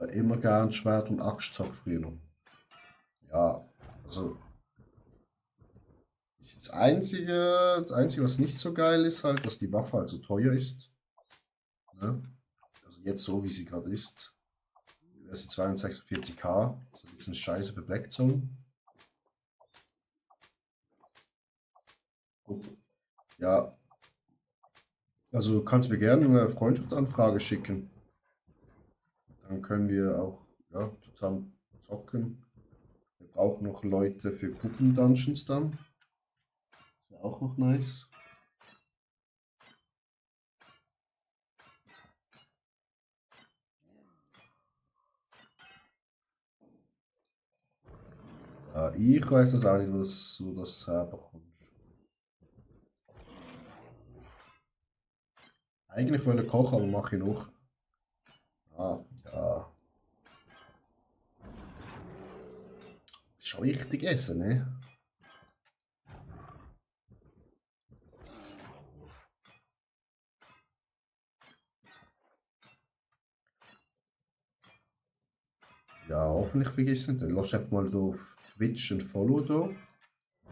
Immer gern Schwert und Axt zockt früher noch. Ja, also das Einzige, was nicht so geil ist, halt, dass die Waffe halt so teuer ist. Ne? Also jetzt so, wie sie gerade ist. Das ist 246k. So ein bisschen scheiße für Blackzone. Ja, also du kannst mir gerne eine Freundschaftsanfrage schicken. Dann können wir auch ja, zusammen zocken. Wir brauchen noch Leute für Gruppen-Dungeons dann. Das wäre auch noch nice. Ich weiß das auch nicht, wo das herkommt. Eigentlich wollte ich kochen, aber mache ich noch. Ja. Ist schon wichtig essen, ne? Ja, hoffentlich vergiss nicht. Dann lass einfach mal da auf Twitch ein Follow da.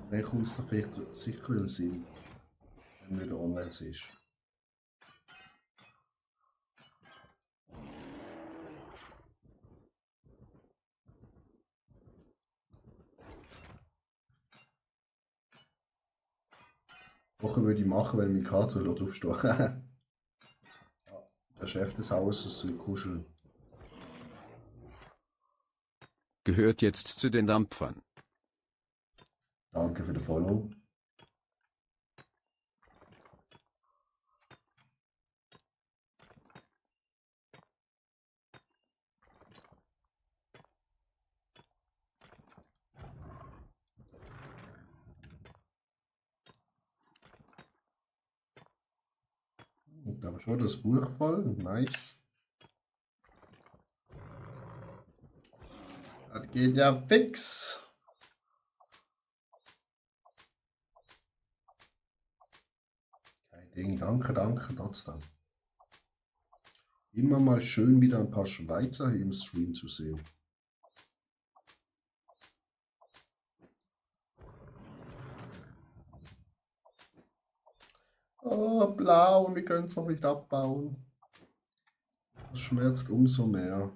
Dann kommt es dir vielleicht sicher in den Sinn, wenn du wieder online siehst. Woche würde ich machen, wenn mein Kater draufsteht. Ja, der Chef des Hauses will kuscheln. Gehört jetzt zu den Dampfern. Danke für den Follow. Ich glaube schon, das Buch voll. Nice. Das geht ja fix. Kein Ding. Danke trotzdem. Immer mal schön wieder ein paar Schweizer hier im Stream zu sehen. Oh, blau und wir können es noch nicht abbauen. Das schmerzt umso mehr.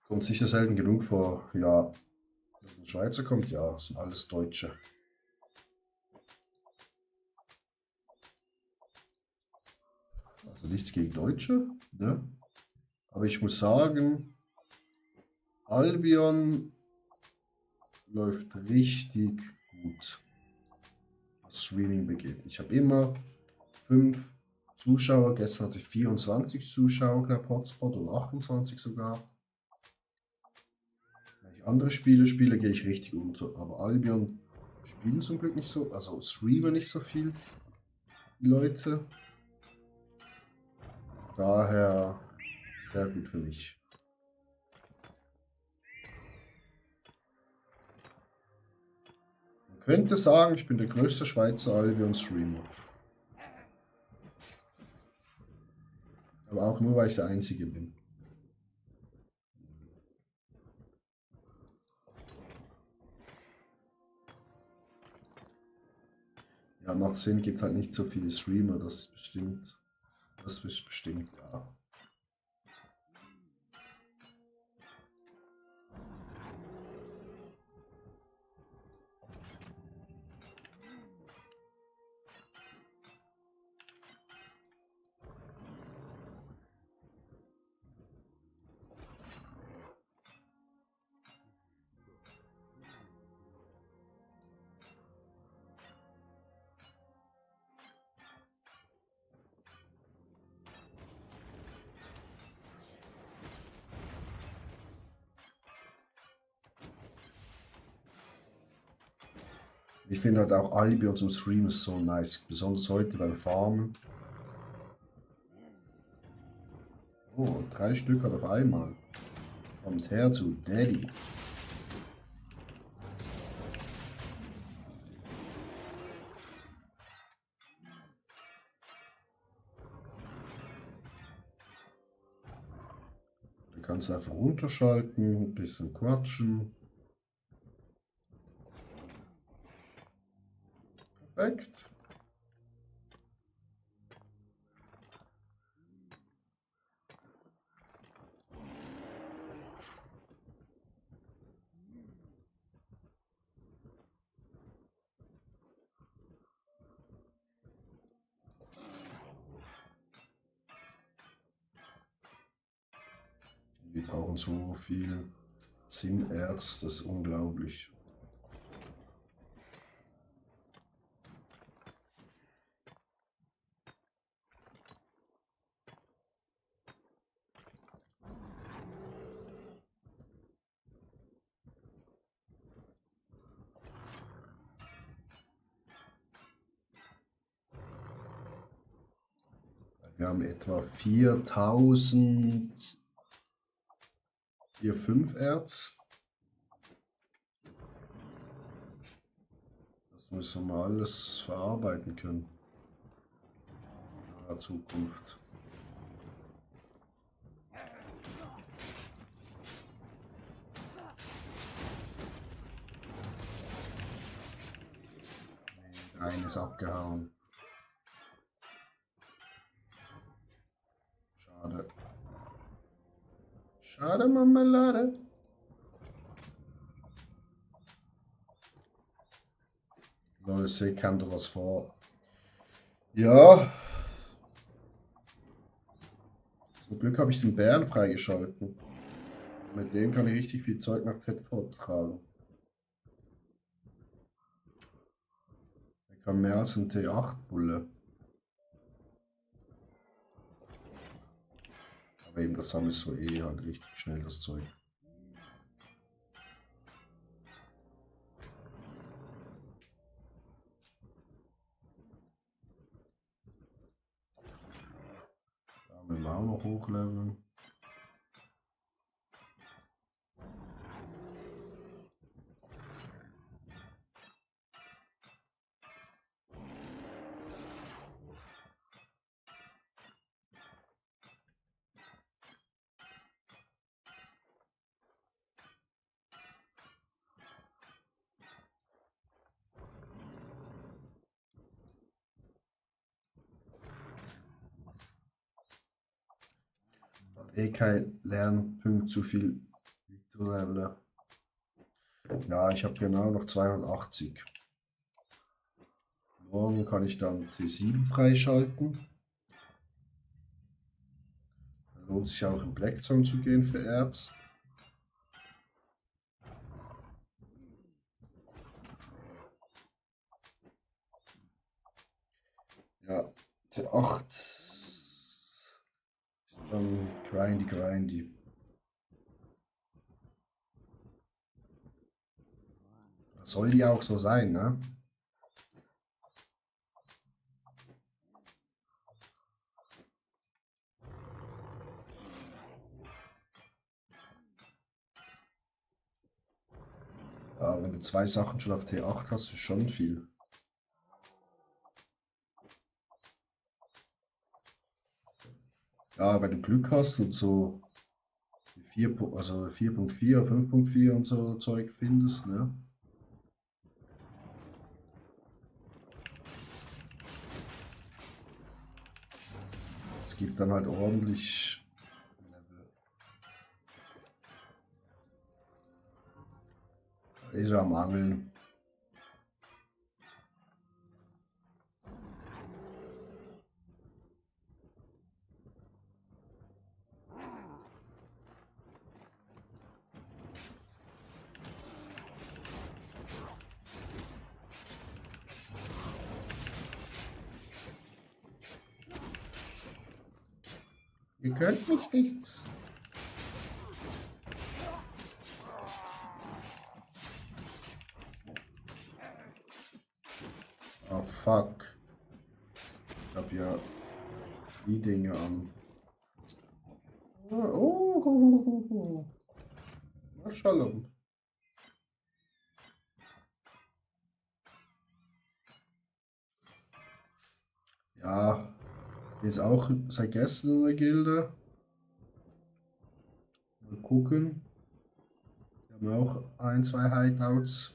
Kommt sicher selten genug vor. Ja, dass ein Schweizer kommt, ja, das sind alles Deutsche. Also nichts gegen Deutsche, ne? Aber ich muss sagen, Albion läuft richtig gut, was Streaming begeht. Ich habe immer 5 Zuschauer. Gestern hatte ich 24 Zuschauer, glaube Hotspot, oder 28 sogar. Wenn ich andere Spiele spiele, gehe ich richtig unter. Aber Albion spielen zum Glück nicht so, also streamen nicht so viel die Leute. Daher sehr gut für mich. Man könnte sagen, ich bin der größte Schweizer Albion-Streamer. Aber auch nur, weil ich der Einzige bin. Ja, macht Sinn, gibt halt nicht so viele Streamer, das ist bestimmt. Das ist bestimmt, ja. Ich finde halt auch Albion zum Streamen so nice, besonders heute beim Farmen. Oh, 3 Stück hat auf einmal. Kommt her zu Daddy. kannst einfach runterschalten, ein bisschen quatschen. Perfekt. Wir brauchen so viel Zinnerz, das ist unglaublich. Wir haben etwa 4000 hier 5 Erz. Das müssen wir alles verarbeiten können. In der Zukunft. Eines abgehauen. Schade. Schade, Marmelade. Leute, ich sehe, kann da was vor. Ja. Zum Glück habe ich den Bären freigeschalten. Mit dem kann ich richtig viel Zeug nach Tedford tragen. Er kann mehr als ein T8-Bulle. Aber eben, das sammelst du eh halt richtig schnell, das Zeug. Da müssen wir auch noch hochleveln. Hat eh kein Lernpunkt zu viel Victor-Leveler. Ja, ich habe genau noch 280. Morgen kann ich dann T7 freischalten. Dann lohnt sich auch in Blackzone zu gehen für Erz. Ja, T8 ist dann grindy. Das soll ja auch so sein, ne? Ja, wenn du 2 Sachen schon auf T8 hast, ist schon viel. Ja, wenn du Glück hast und so 4, also 4.4, 5.4 und so Zeug findest, ne? Es gibt dann halt ordentlich Level. Da ist er am Angeln. Ihr könnt mich nichts. Oh fuck. Ich habe ja die Dinge an. Oh. Shalom. Ja, jetzt auch seit gestern in der Gilde. gucken. Wir haben auch ein, zwei Hideouts.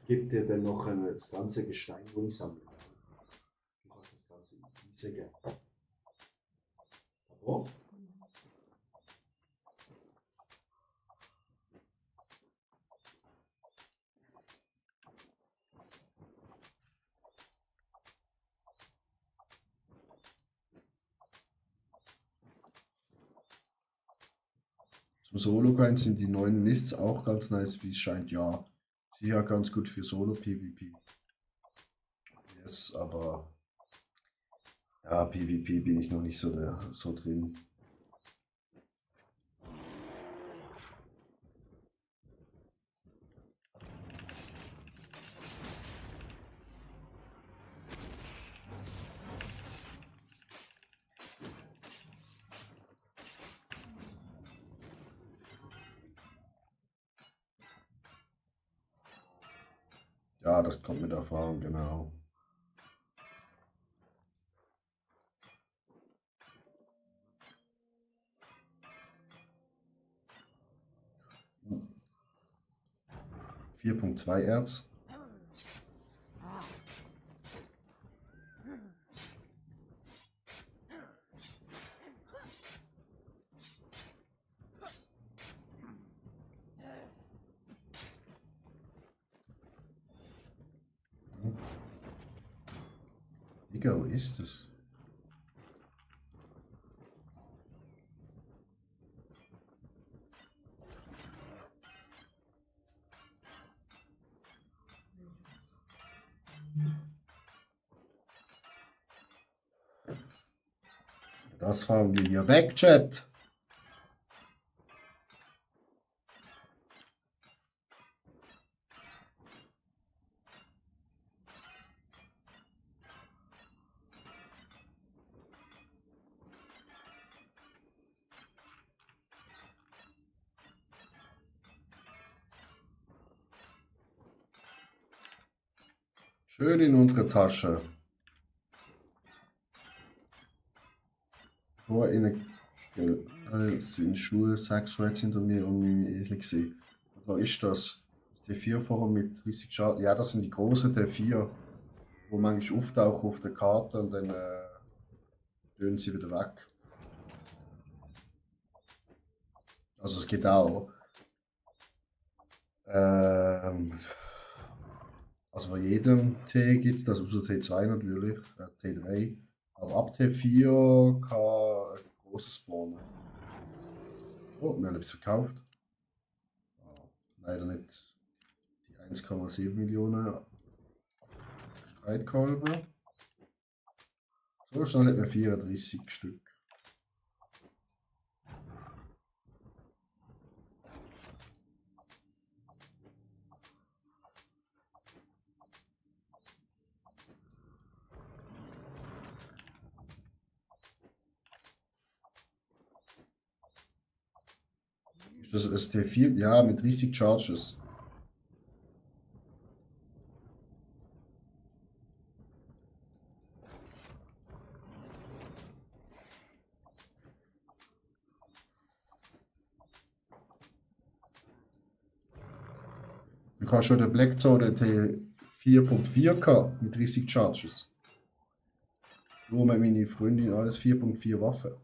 Gibt dir dann noch das ganze Gestein, wo ich sammle. Du kannst das ganze Eisen geben. Aber zum Solo-Grind sind die neuen Lists auch ganz nice, wie es scheint. Ja, sie ja ganz gut für Solo-PvP. Yes, aber ja, PvP bin ich noch nicht so, so drin. Ja, das kommt mit Erfahrung, genau. Hm. 4.2 Erz. Digga, wo ist es? Das fahren wir hier weg, Chat. Schön in unsere Tasche. Vor in sind Schuhe, 6 Reds hinter mir und mein Esel gesehen. Was ist das? Das T4 vorher mit 30 Schaden. Ja, das sind die großen T4, wo manchmal auftauchen auf der Karte und dann tönen sie wieder weg. Also es geht auch. Also bei jedem T gibt es das, außer T2 natürlich, T3. Aber ab T4 kann ein großes spawnen. Oh, wir haben etwas verkauft. Oh, leider nicht die 1,7 Millionen Streitkolben. So schnell hat man 34 Stück. Ist das ST4? Ja, mit 30 Charges. Du kannst schon den Black Zone T4.4 gehabt, mit 30 Charges. Nur mit meine Freundin alles 4.4 Waffen.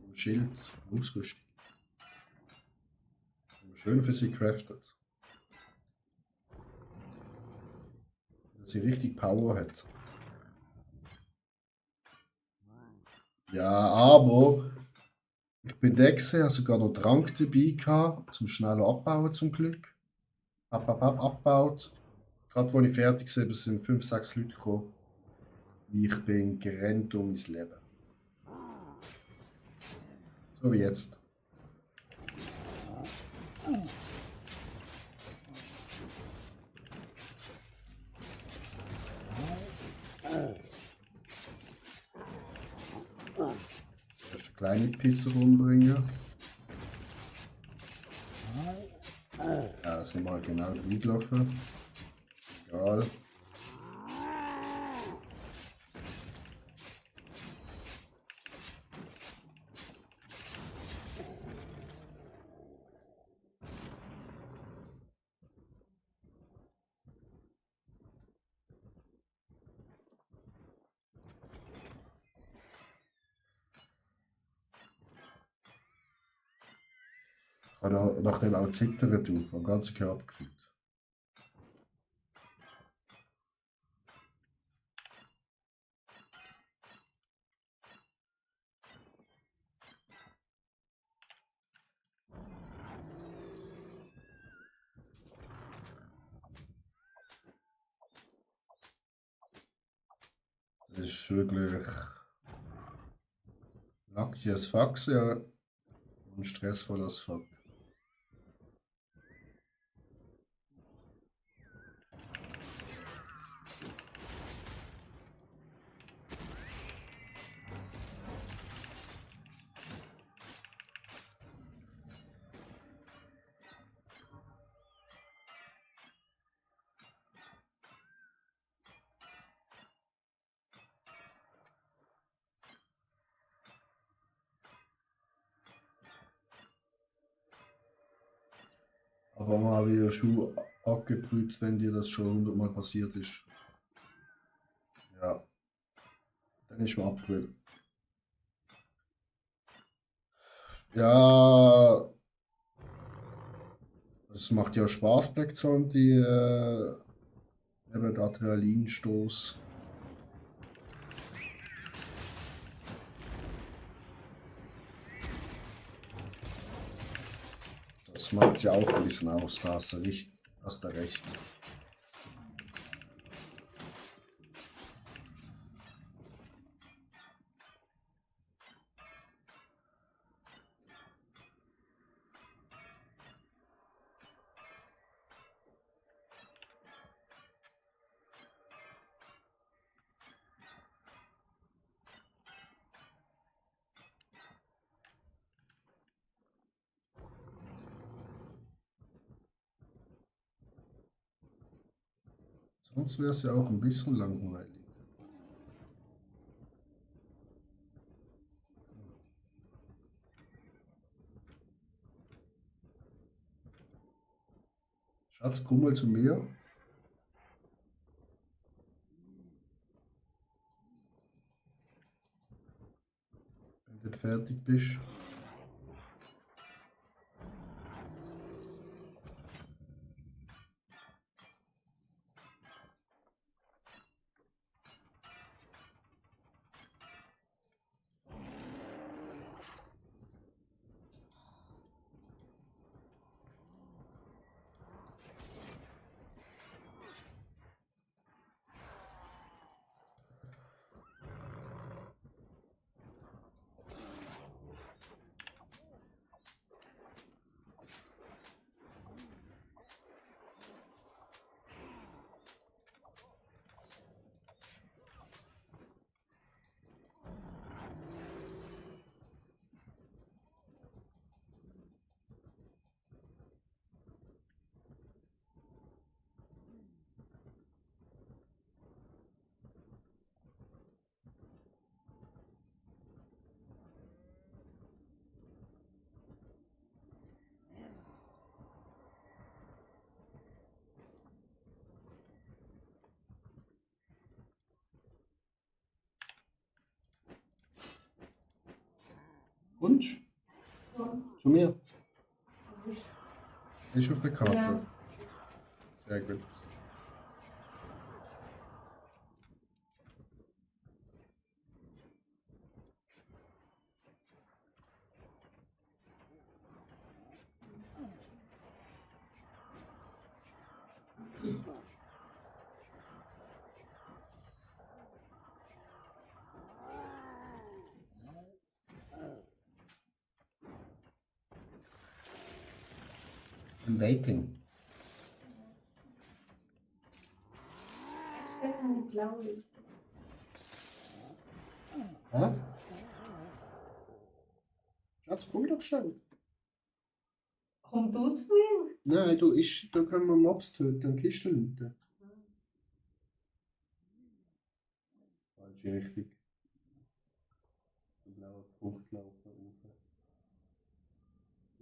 Und Schild, Ausrüstung. Schön für sie craftet. Dass sie richtig Power hat. Ja, aber Ich bin der gewesen, habe sogar noch Trank dabei gehabt, zum schneller abbauen zum Glück. Abbaut. Gerade als ich fertig war, sind 5, 6 Leute gekommen. Ich bin gerannt um mein Leben. So wie jetzt. Erst eine kleine Pizza umbringen. Ja, sind wir halt genau reingelaufen. Egal. Ich habe nachdem auch zittern tun, am ganzen Körper gefühlt. Das ist wirklich lucky as fuck ja, und stressvoll as fuck. Aber mal wieder schon abgebrüht, wenn dir das schon 100-mal passiert ist. Ja, dann ist schon abgebrüht. Ja, es macht ja Spaß, Black Zone, die eben der Adrenalinstoß. Das macht ja auch ein bisschen aus, da hast du recht. Sonst wäre es ja auch ein bisschen langweilig. Schatz, komm mal zu mir. Wenn du fertig bist. Wunsch? Zu mir. Ist auf der Karte. Ja. Sehr gut. I'm waiting. Ich will keine blaue. Hä? Schatz, komm doch schnell. Komm du zu mir. Nein, da können wir Mobs töten, Kisten looten. Falsche Richtung. Der blaue Punkt laufen rauf.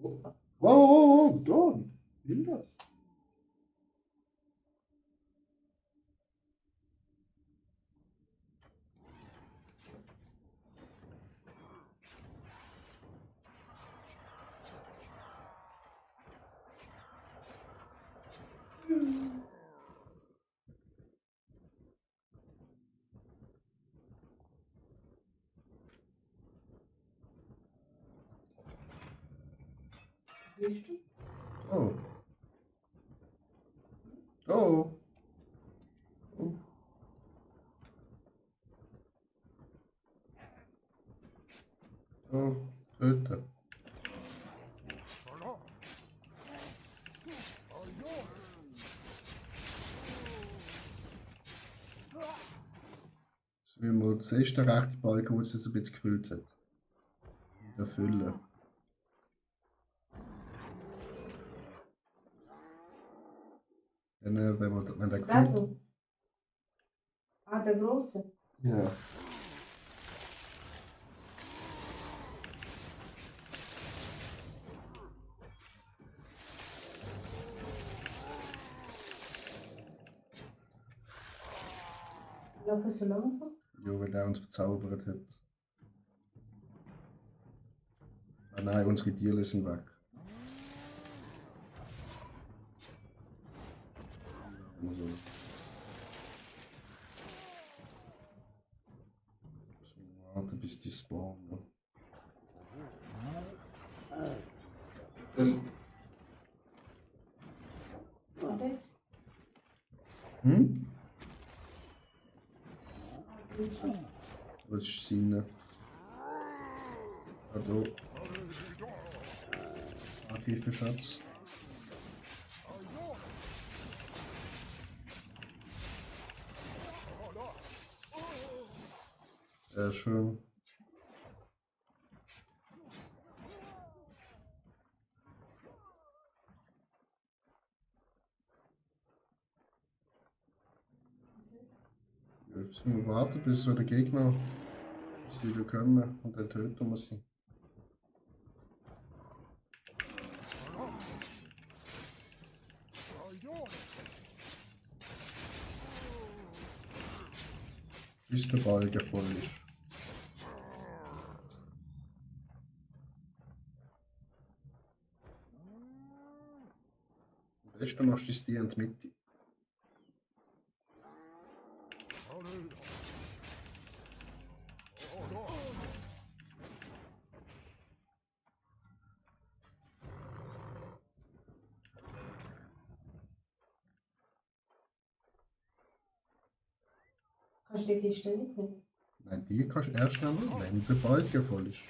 Oh. Oh, da! Will das? Siehst du? Oh. Oh. Oh. Oh. Töten. So wie man das erste rechte Balken, wo es ein bisschen gefüllt hat. Wieder füllen. Dann, wenn der gefüllt Also. Ah, der große. Ja. Laufen so langsam. Ja, weil der uns verzaubert hat. Ah nein, unsere Tiere sind weg. Also. So, warten bis die spawnen. Was jetzt? Hm? Siehst du? Was ist seine? Ah, da. Angreifen, Schatz. Sehr schön. Jetzt müssen wir warten, bis so der Gegner, bis die wieder kommen und dann töten wir sie. Bis der Balken voll ist. Am besten machst du es die in die Mitte. Kannst du die Kiste nicht nehmen? Nein, die kannst du erst nehmen, wenn der Balken voll ist.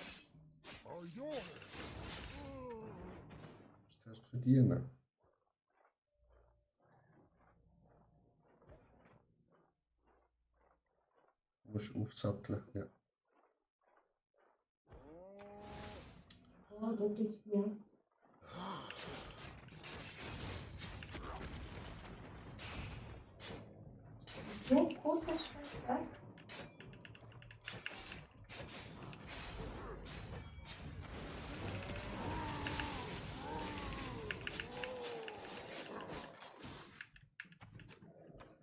Das heißt verdienen. Du musst aufsatteln, ja. Oh, der trifft mich an. Ja, gut, das ist weg.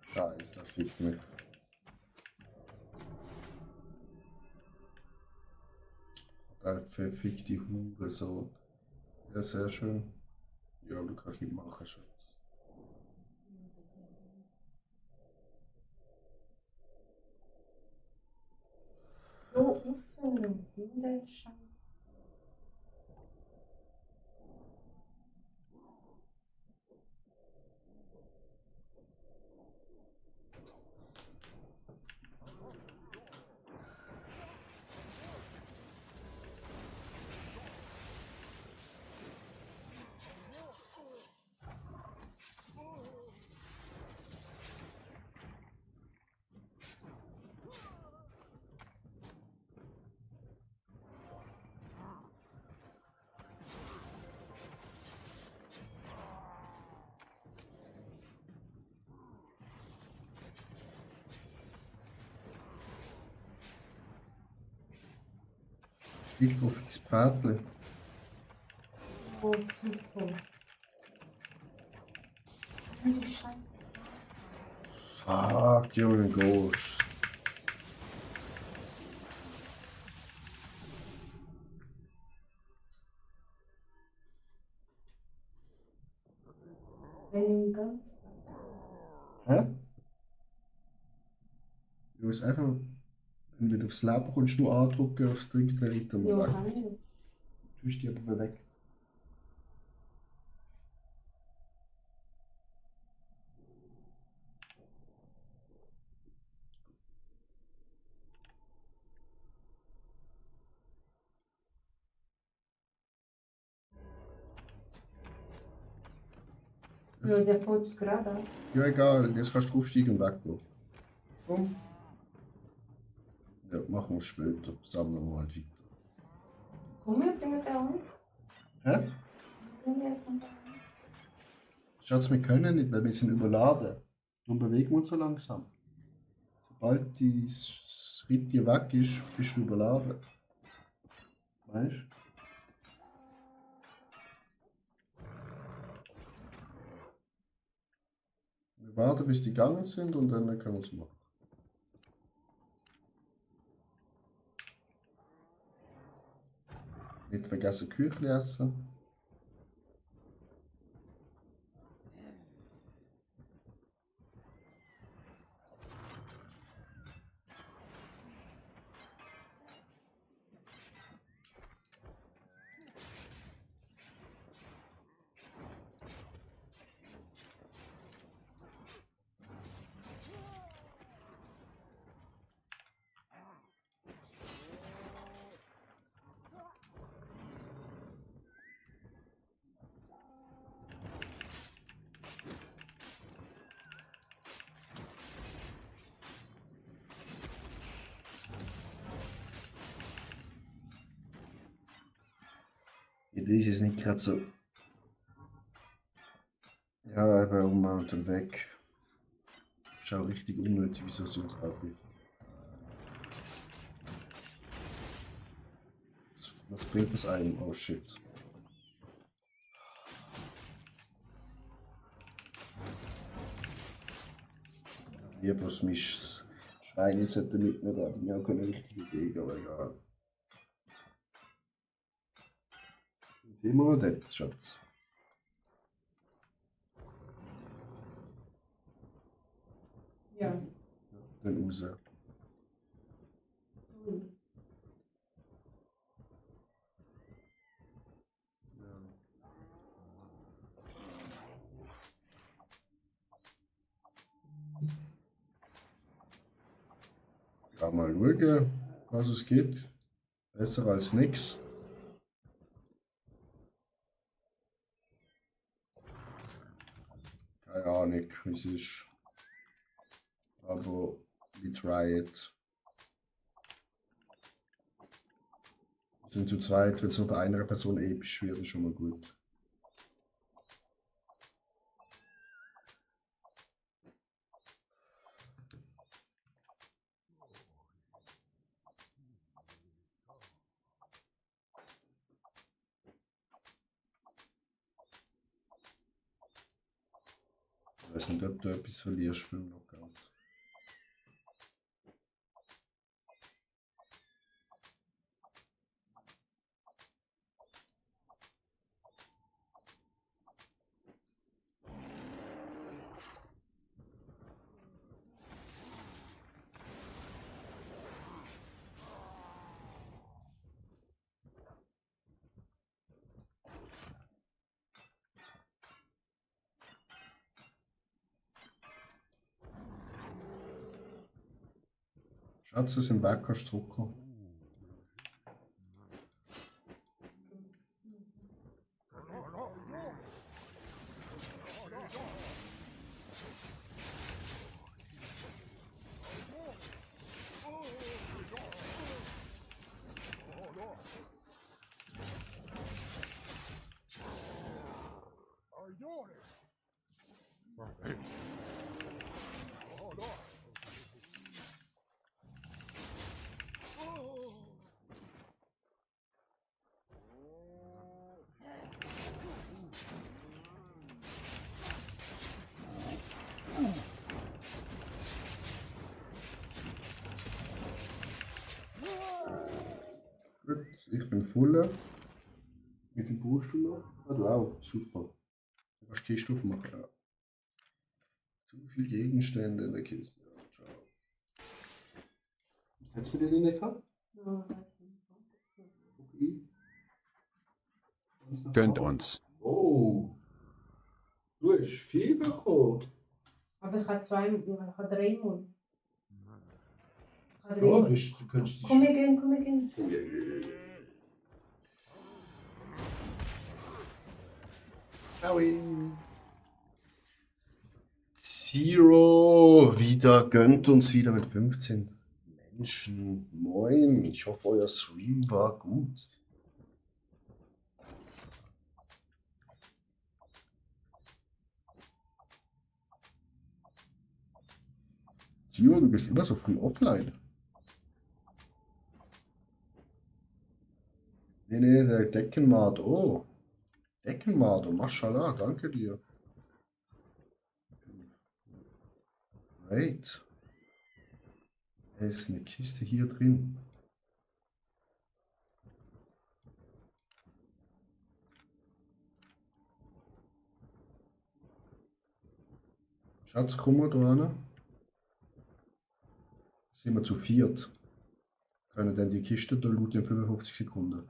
Scheiße, das fickt mich. Der verfickte Hure so. Ja, sehr schön. Ja, du kannst nicht machen, Schatz. So, aufhören. Hunde, Scheiße. Steig auf das Pferdchen. Oh, super. Die Scheiße. Fuck, Junge, Ghost. Wenn ganz. Hä? Du musst einfach, wenn du wieder aufs Leben kommst, nur andrücken aufs dritte Item Ja, weg. kann ich. Du tust die aber weg. Ja, der fährt gerade an. Ja, egal, jetzt kannst du draufsteigen und weggehen. Komm. Ja, machen wir später. Sammeln wir halt weiter. Komm, wir bringen den an. Hä? Bringen wir jetzt an. Schatz, wir können nicht, weil wir sind überladen. Darum bewegen wir uns so langsam. Sobald das Ritt weg ist, bist du überladen. Weißt du? Wir warten, bis die gegangen sind und dann können wir es machen. Nicht vergessen, Küchli essen. Die Idee ist jetzt nicht gerade so. Ja, eben um und dann weg. Ist auch richtig unnötig, wieso sie uns angreifen. Was bringt das einem? Oh shit. Hier bloß mich Schweine sollte mitnehmen, da hätte ich auch keine richtige Idee, aber egal. Sind wir noch dort, Schatz? Ja. Dann raus. Ui. Ja, mal schauen, was es gibt. Besser als nix. Keine Ahnung, wie es ist. Aber we try it. Wir sind zu zweit, wenn es nur bei einer Person episch wird, ist schon mal gut. Ich weiß nicht, ob du etwas verlierst beim Knockout. Schatz, es im Weg kannst du zurückkommen. Ich bin voll. Wie viel brauchst du noch? Ah, du auch. Super. Du kannst Kiste aufmachen. Ja. Zu viele Gegenstände in der Kiste. Ja, ciao. Was hast du für den nicht gehabt? Ja, weiß nicht. Okay. Gönnt uns. Oh. Du hast viel bekommen. Aber ich habe drei Mal. Ich habe Ja, drei. du könntest Komm, wir gehen, komm, wir gehen. Oh, ja, ja, ja. Aui. Zero wieder, gönnt uns wieder mit 15 Menschen. Moin, ich hoffe, euer Stream war gut. Zero, du bist immer so früh offline. Nee, der Deckenmart. Oh, Deckenmart, Mashallah, danke dir. Great. Da ist eine Kiste hier drin. Schatz, komm mal da hin. Sind wir zu viert. Können dann die Kiste da looten in 55 Sekunden.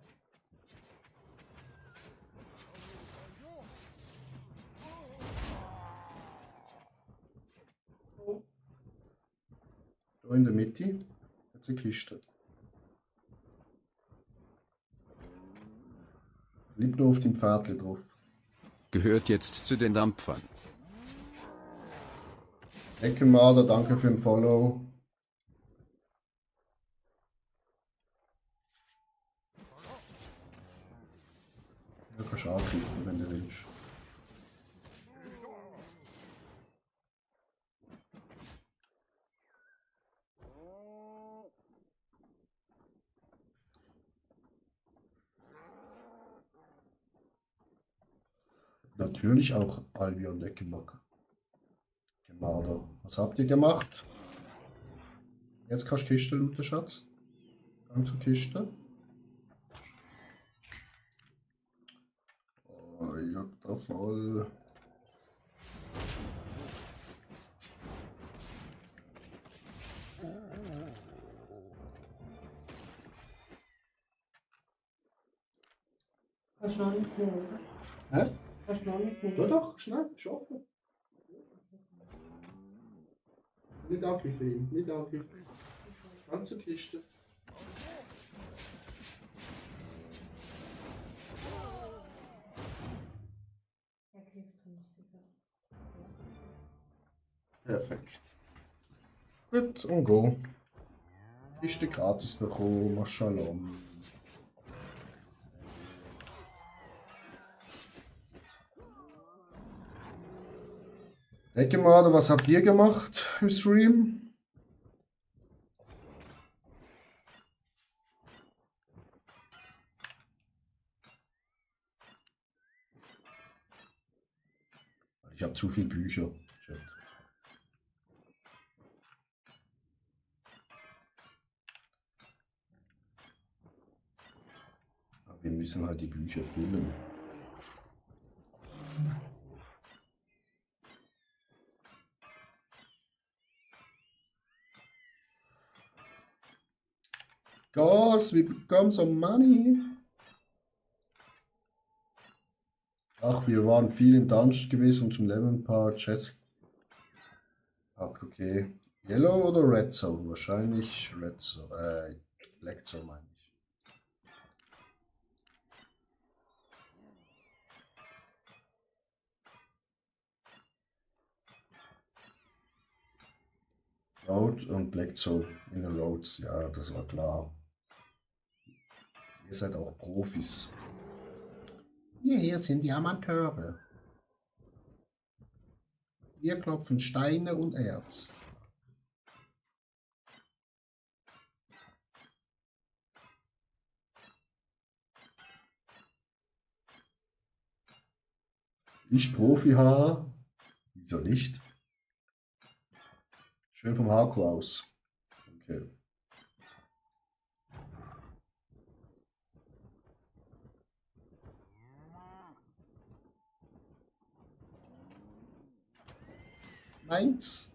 Da in der Mitte hat eine Kiste. Liegt nur auf dem Pfadle drauf. Gehört jetzt zu den Dampfern. Eckenmarder, danke für den Follow. Ja, kannst du angreifen, wenn du willst. Natürlich auch Albion Eckenmarder. Was habt ihr gemacht? Jetzt kannst du Kiste looten, Schatz. Gang zur Kiste. Oh, ich hab da voll. Kannst du noch nicht nehmen, oder? Hä? Kannst du noch nicht Ja nehmen. doch, schnell, schaffen. Nicht angreifen, nicht angreifen. Gang zur Kiste. Er kriegt 50. Perfekt. Gut, und go. Kiste gratis bekommen, Mashallah. Eckenmarder, was habt ihr gemacht im Stream? Ich habe zu viele Bücher. Chat. Aber wir müssen halt die Bücher füllen. Guys, we become some money. Ach, wir waren viel im Dungeon gewesen und zum Level ein paar Chats. Ach, okay. Yellow oder Red Zone? Wahrscheinlich Red Zone. Black Zone meine ich. Road und Black Zone in den Roads. Ja, das war klar. Ihr seid auch Profis. Wir hier sind die Amateure. Wir klopfen Steine und Erz. Ich Profi H. Wieso nicht? Schön vom Haku aus. Okay. Meins.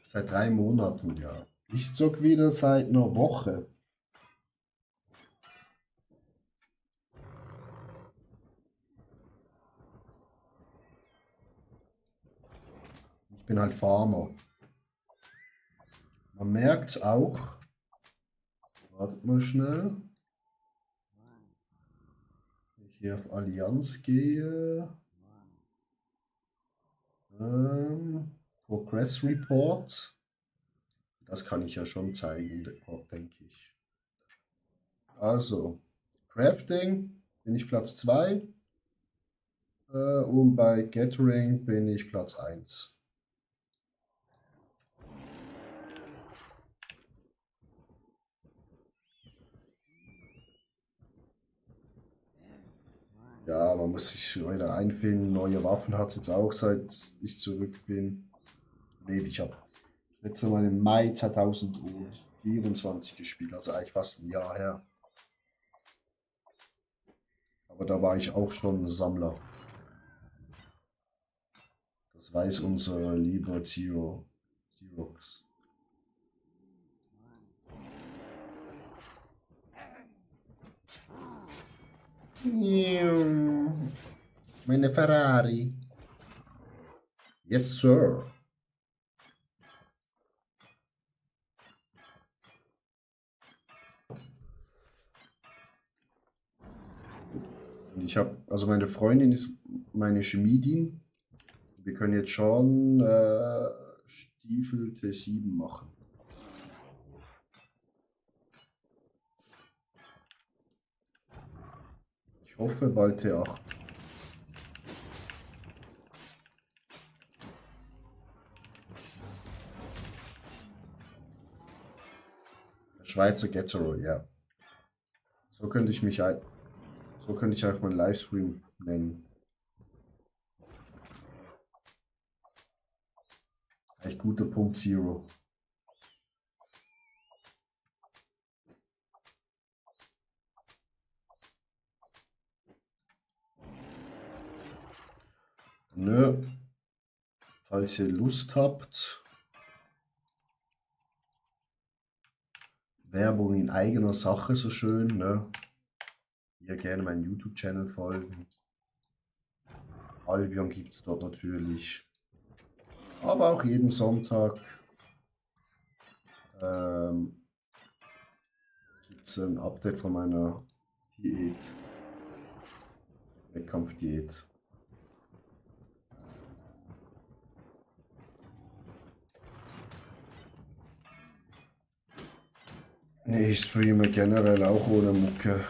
Seit 3 Monaten, ja. Ich zock wieder seit einer Woche. Ich bin halt Farmer. Man merkt es auch. Wartet mal schnell. Wenn ich hier auf Allianz gehe. Progress Report. Das kann ich ja schon zeigen, denke ich. Also, Crafting bin ich Platz 2. Und bei Gathering bin ich Platz 1. Ja, man muss sich wieder einfinden. Neue Waffen hat es jetzt auch, seit ich zurück bin. Nee, ich habe letzte Mal im Mai 2024 gespielt, also eigentlich fast ein Jahr her. Aber da war ich auch schon Sammler. Das weiß unser lieber Xerox. Meine Ferrari. Yes, sir. Und ich habe, also meine Freundin ist meine Schmiedin. Wir können jetzt schon Stiefel T7 machen. Ich hoffe bald T8. Schweizer Getterer, ja. So könnte ich mich, so könnte ich auch meinen Livestream nennen. Echt guter Punkt Zero. Nö. Falls ihr Lust habt, Werbung in eigener Sache so schön, ne? Ihr gerne meinen YouTube-Channel folgen. Albion gibt es dort natürlich. Aber auch jeden Sonntag gibt es ein Update von meiner Diät. Wettkampfdiät. Nee, ich streame generell auch ohne Mucke.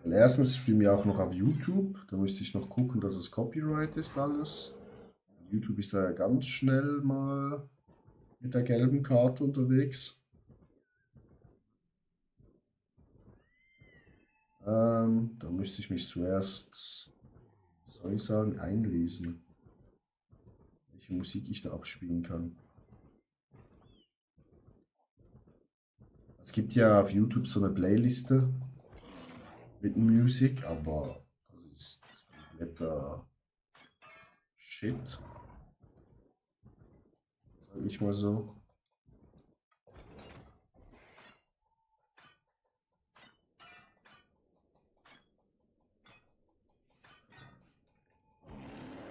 Und erstens streame ich auch noch auf YouTube. Da müsste ich noch gucken, dass es Copyright ist alles. YouTube ist da ganz schnell mal mit der gelben Karte unterwegs. Da müsste ich mich zuerst, was soll ich sagen, einlesen, welche Musik ich da abspielen kann. Es gibt ja auf YouTube so eine Playliste mit Musik, aber das ist kompletter Shit, sag ich mal so.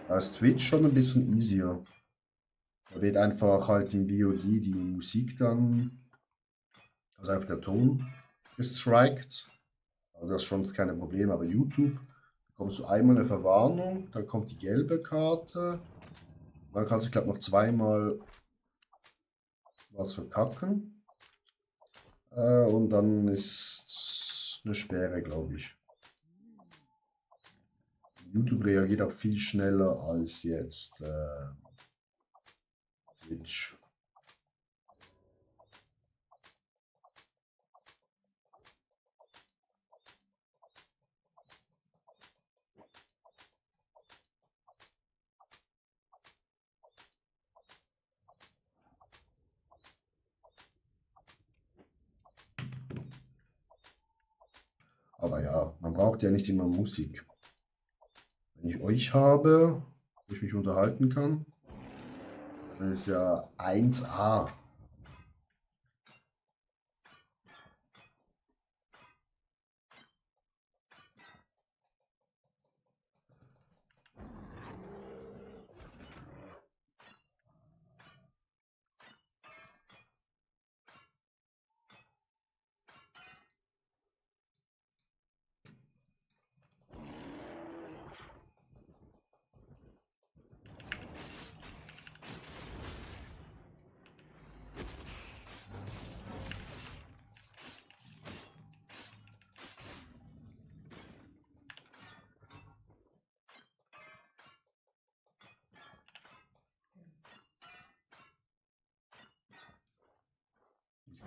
Da ist Twitch schon ein bisschen easier. Da wird einfach halt im VOD die Musik dann, also einfach der Ton gestrikt. Also das ist schon keine Problem, aber YouTube bekommst du einmal eine Verwarnung, dann kommt die gelbe Karte, dann kannst du, glaube ich, noch zweimal was verkacken und dann ist eine Sperre, glaube ich. YouTube reagiert auch viel schneller als jetzt Twitch. Aber ja, Ja, man braucht ja nicht immer Musik. Wenn ich euch habe, wo ich mich unterhalten kann, dann ist ja 1A.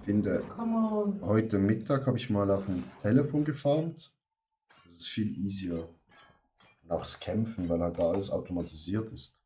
Ich finde, Come on. heute Mittag habe ich mal auf dem Telefon gefarmt. Das ist viel easier. Und auch das Kämpfen, weil halt da alles automatisiert ist.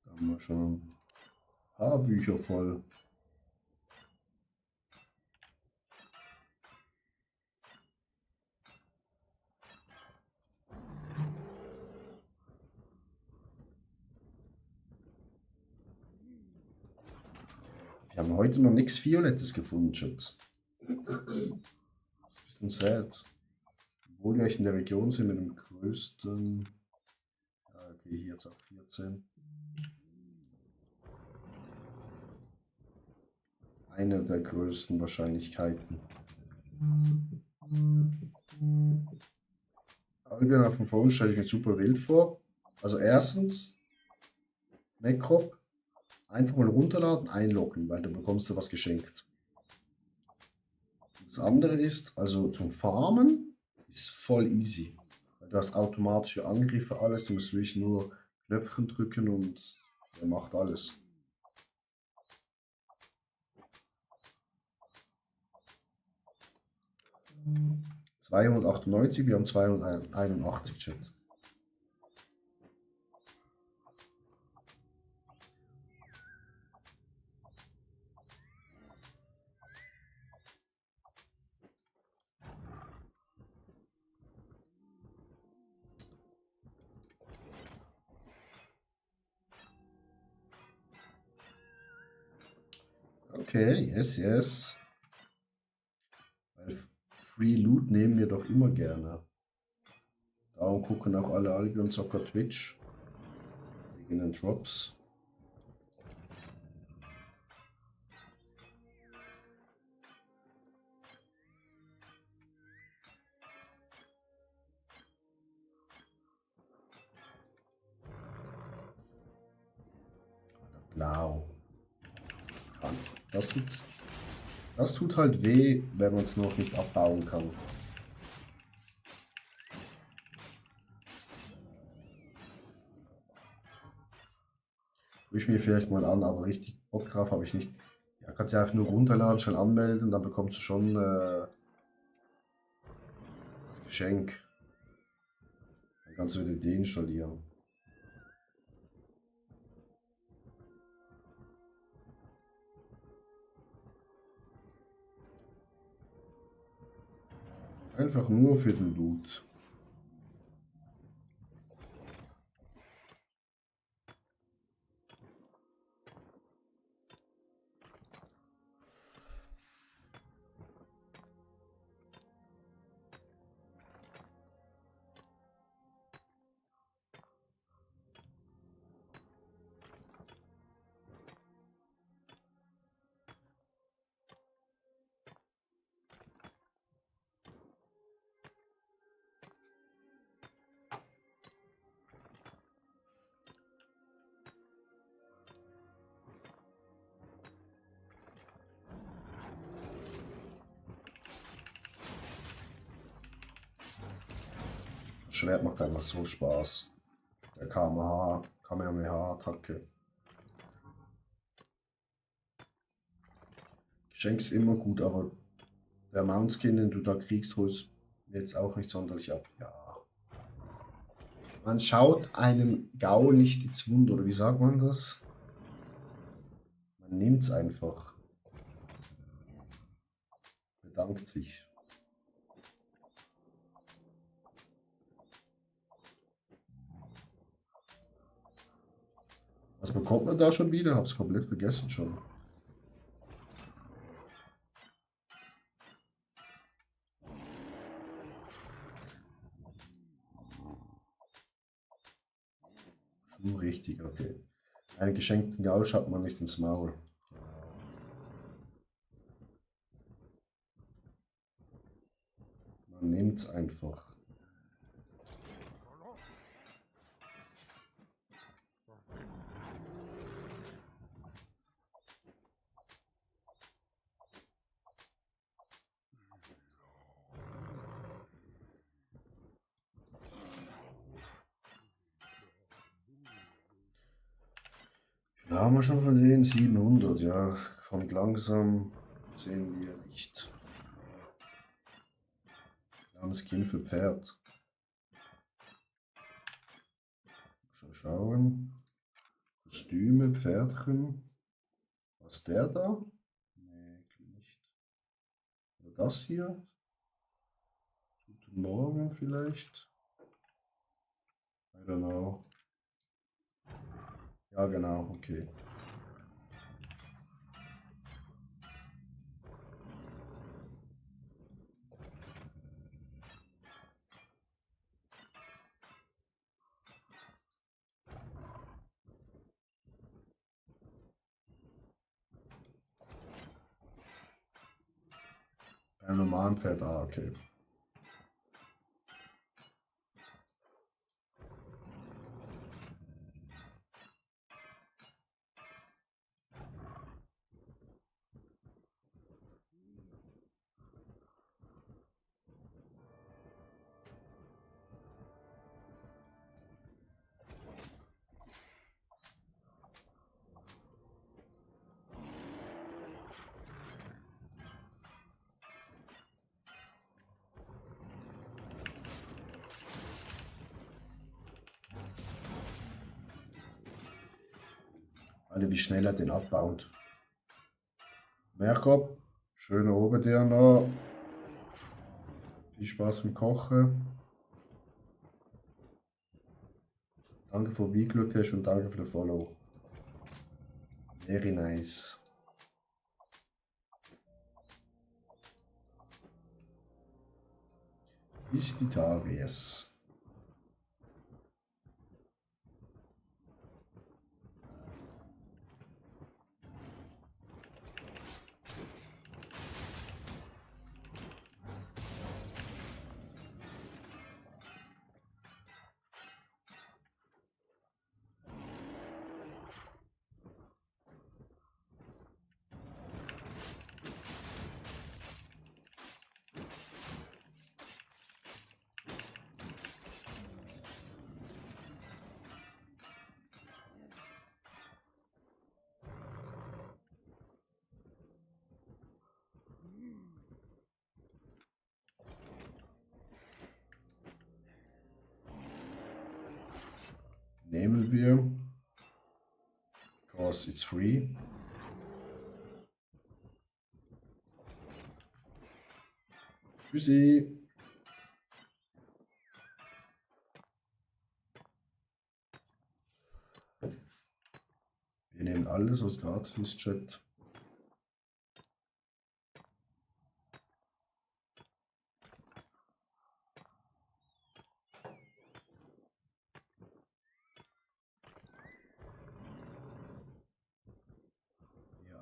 Da haben wir schon ein paar Bücher voll. Wir haben heute noch nichts Violettes gefunden, Schatz. Das ist ein bisschen sad. Obwohl wir echt in der Region sind mit dem größten. Ja, okay, hier jetzt auch 14. Eine der größten Wahrscheinlichkeiten. Albion auf dem Phone stelle ich mir super wild vor. Also erstens, Necrop, einfach mal runterladen, einloggen, weil dann bekommst du was geschenkt. Das andere ist, also zum Farmen ist voll easy. Weil du hast automatische Angriffe, alles, du musst wirklich nur Knöpfchen drücken und er macht alles. Mhm. 298, wir haben 281 Chat. Okay, yes, yes. Weil Free Loot nehmen wir doch immer gerne. Darum gucken auch alle Albion Zocker Twitch. Wegen den Drops. Blau. Das tut halt weh, wenn man es noch nicht abbauen kann. Tue ich mir vielleicht mal an, aber richtig Bock drauf habe ich nicht. Ja, kannst du einfach nur runterladen, schnell anmelden, dann bekommst du schon das Geschenk. Dann kannst du wieder deinstallieren. Einfach nur für den Loot. Das Schwert macht einfach so Spaß. Der KMH. Kamehameha-Attacke. Geschenk ist immer gut, aber der Mountskin, den du da kriegst, holst jetzt auch nicht sonderlich ab. Ja. Man schaut einem Gau nicht ins Wund, oder wie sagt man das? Man nimmt es einfach. Bedankt sich. Was bekommt man da schon wieder? Hab's komplett vergessen schon. Schon richtig, okay. Einen geschenkten Gau schaut man nicht ins Maul. Man nimmt es einfach. Da haben wir schon von denen 700, ja. Kommt langsam, sehen wir nicht. Wir haben Skin für Pferd. Schon schauen. Kostüme, Pferdchen. Was ist der da? Nee, nicht. Oder das hier? Guten Morgen vielleicht? I don't know. Ja, genau, okay. Beim normalen Pferd, okay. Alle, wie schnell er den abbaut. Merkop, schöne oben der noch. Viel Spaß beim Kochen. Danke für Beiglücklich und danke für den Follow. Very nice. Ist die Tages. Nehmen wir, because it's free. Tschüssi. Wir nehmen alles, was gratis ist, Chat.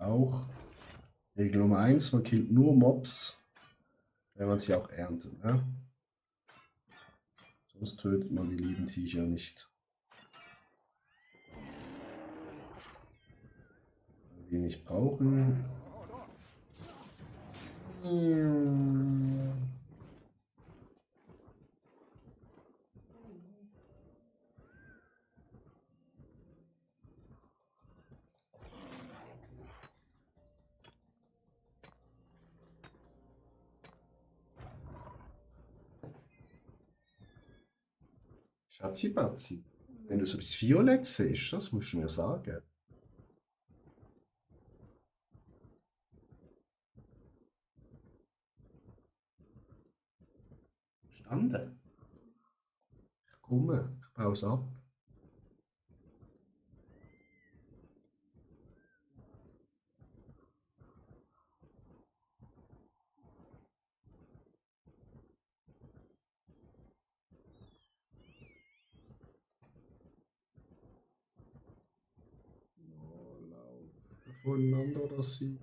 Auch. Regel Nummer 1, man killt nur Mobs, wenn man sie auch erntet. Ne? Sonst tötet man die lieben Viecher nicht. Wenn wir nicht brauchen. Schatzi, wenn du so etwas Violett siehst, das musst du mir sagen. Verstanden? Ich komme, ich baue es ab. Oh, lauf, bevor ein anderer das sieht.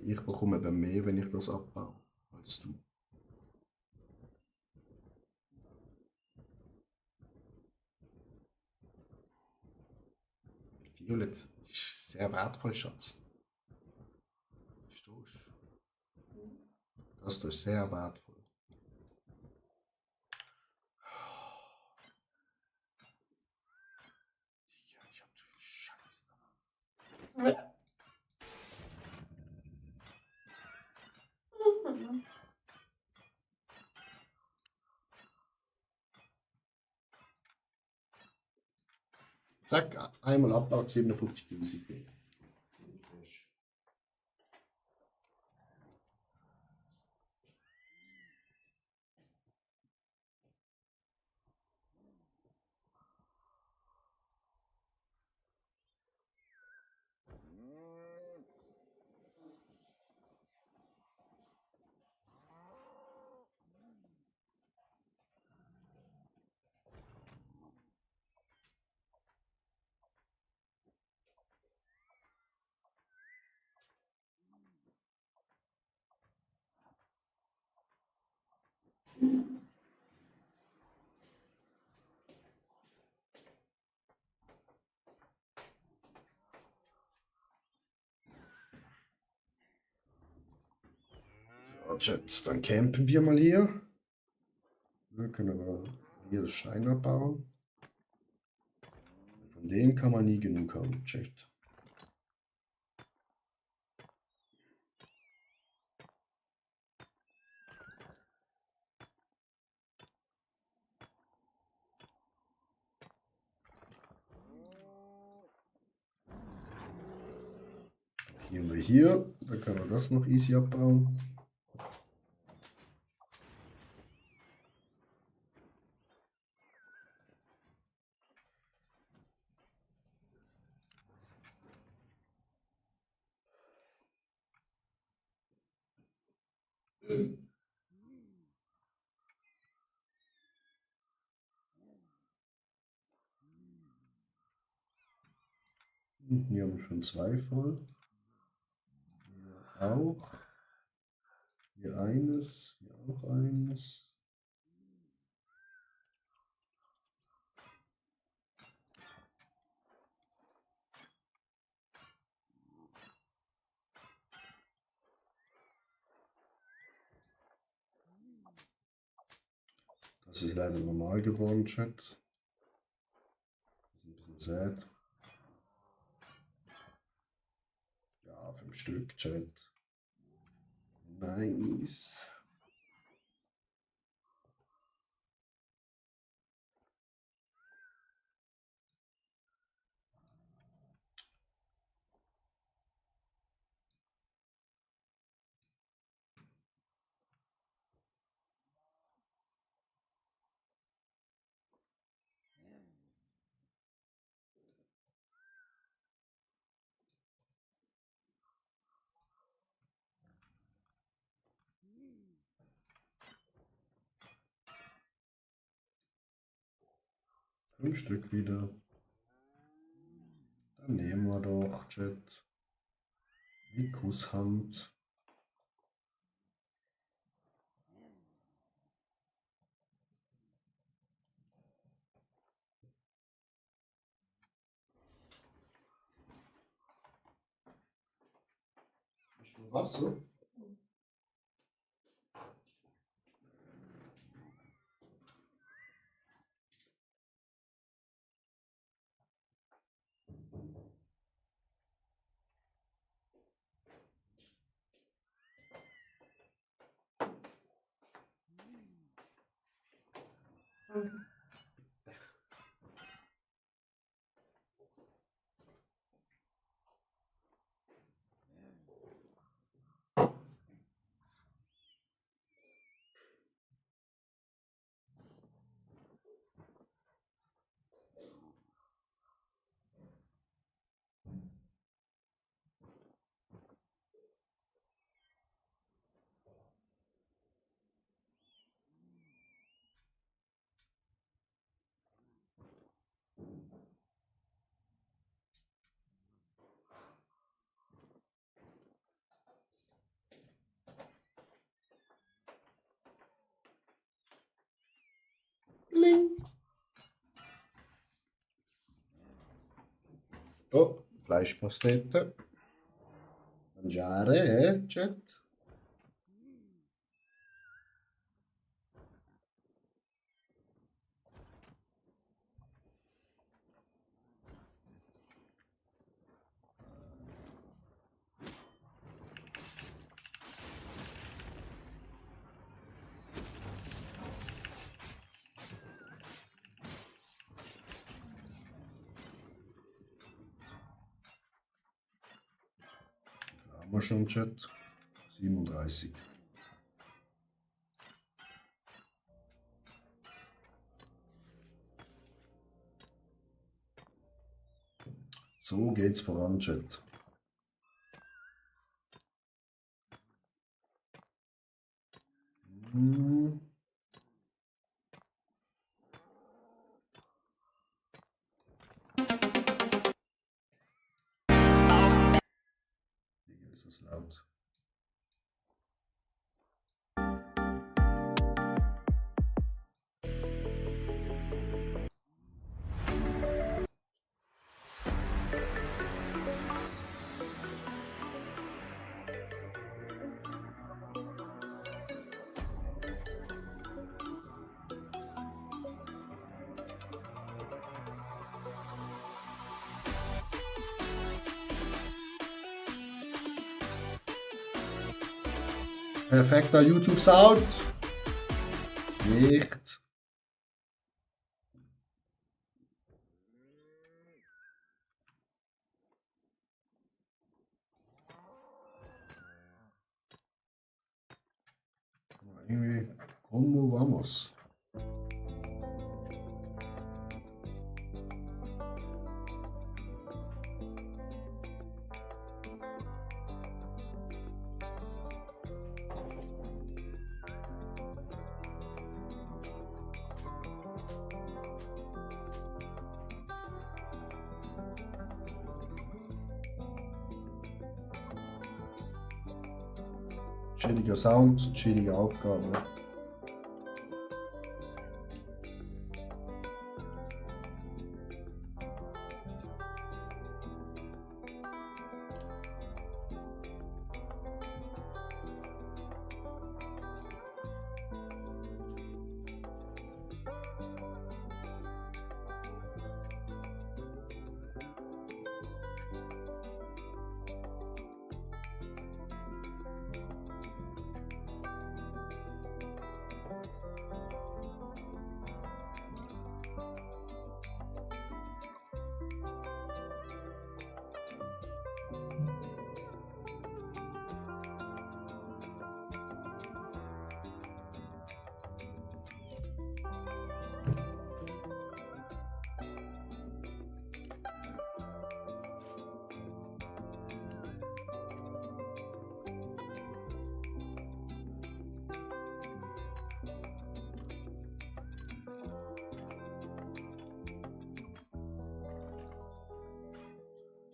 Ich bekomme eben mehr, wenn ich das abbaue, als du. Violett ist sehr wertvoll, Schatz. Verstehst du? Das ist sehr wertvoll. Ja, ich hab zu viel Scheiße. Zack, einmal abbaut 57.000. So, Chat, dann campen wir mal hier. Dann können wir hier das Stein abbauen. Von denen kann man nie genug haben, Chat. Gehen wir hier, dann können wir das noch easy abbauen. Hier haben wir schon 2 voll. Hier auch. Hier eines, hier auch eines. Das ist leider normal geworden, Chat. Das ist ein bisschen sad. Ja, 5 Stück, Chat. Nice. Fünf Stück wieder. Dann nehmen wir doch, Chat. Die Kusshand. Schon Wasser? Danke. Bling. Oh, Fleischpastete. Mangiare, Chat. Da haben wir schon, Chat. 37. So geht's voran, Chat. Hm. Digga, ist das laut. Perfekter YouTube-Sound. Nicht. Irgendwie, como vamos? Chilliger Sound, chillige Aufgabe.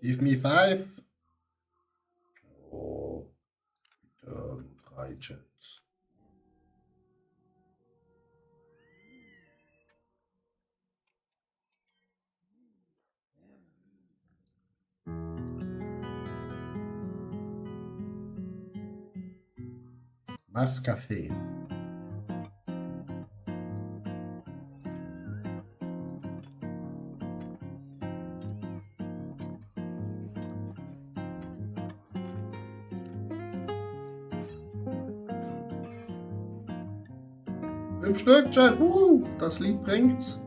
Give me 5. Oh, 3 Chat. Mascafé. 5 Stück, Chat. Das Lied bringt's.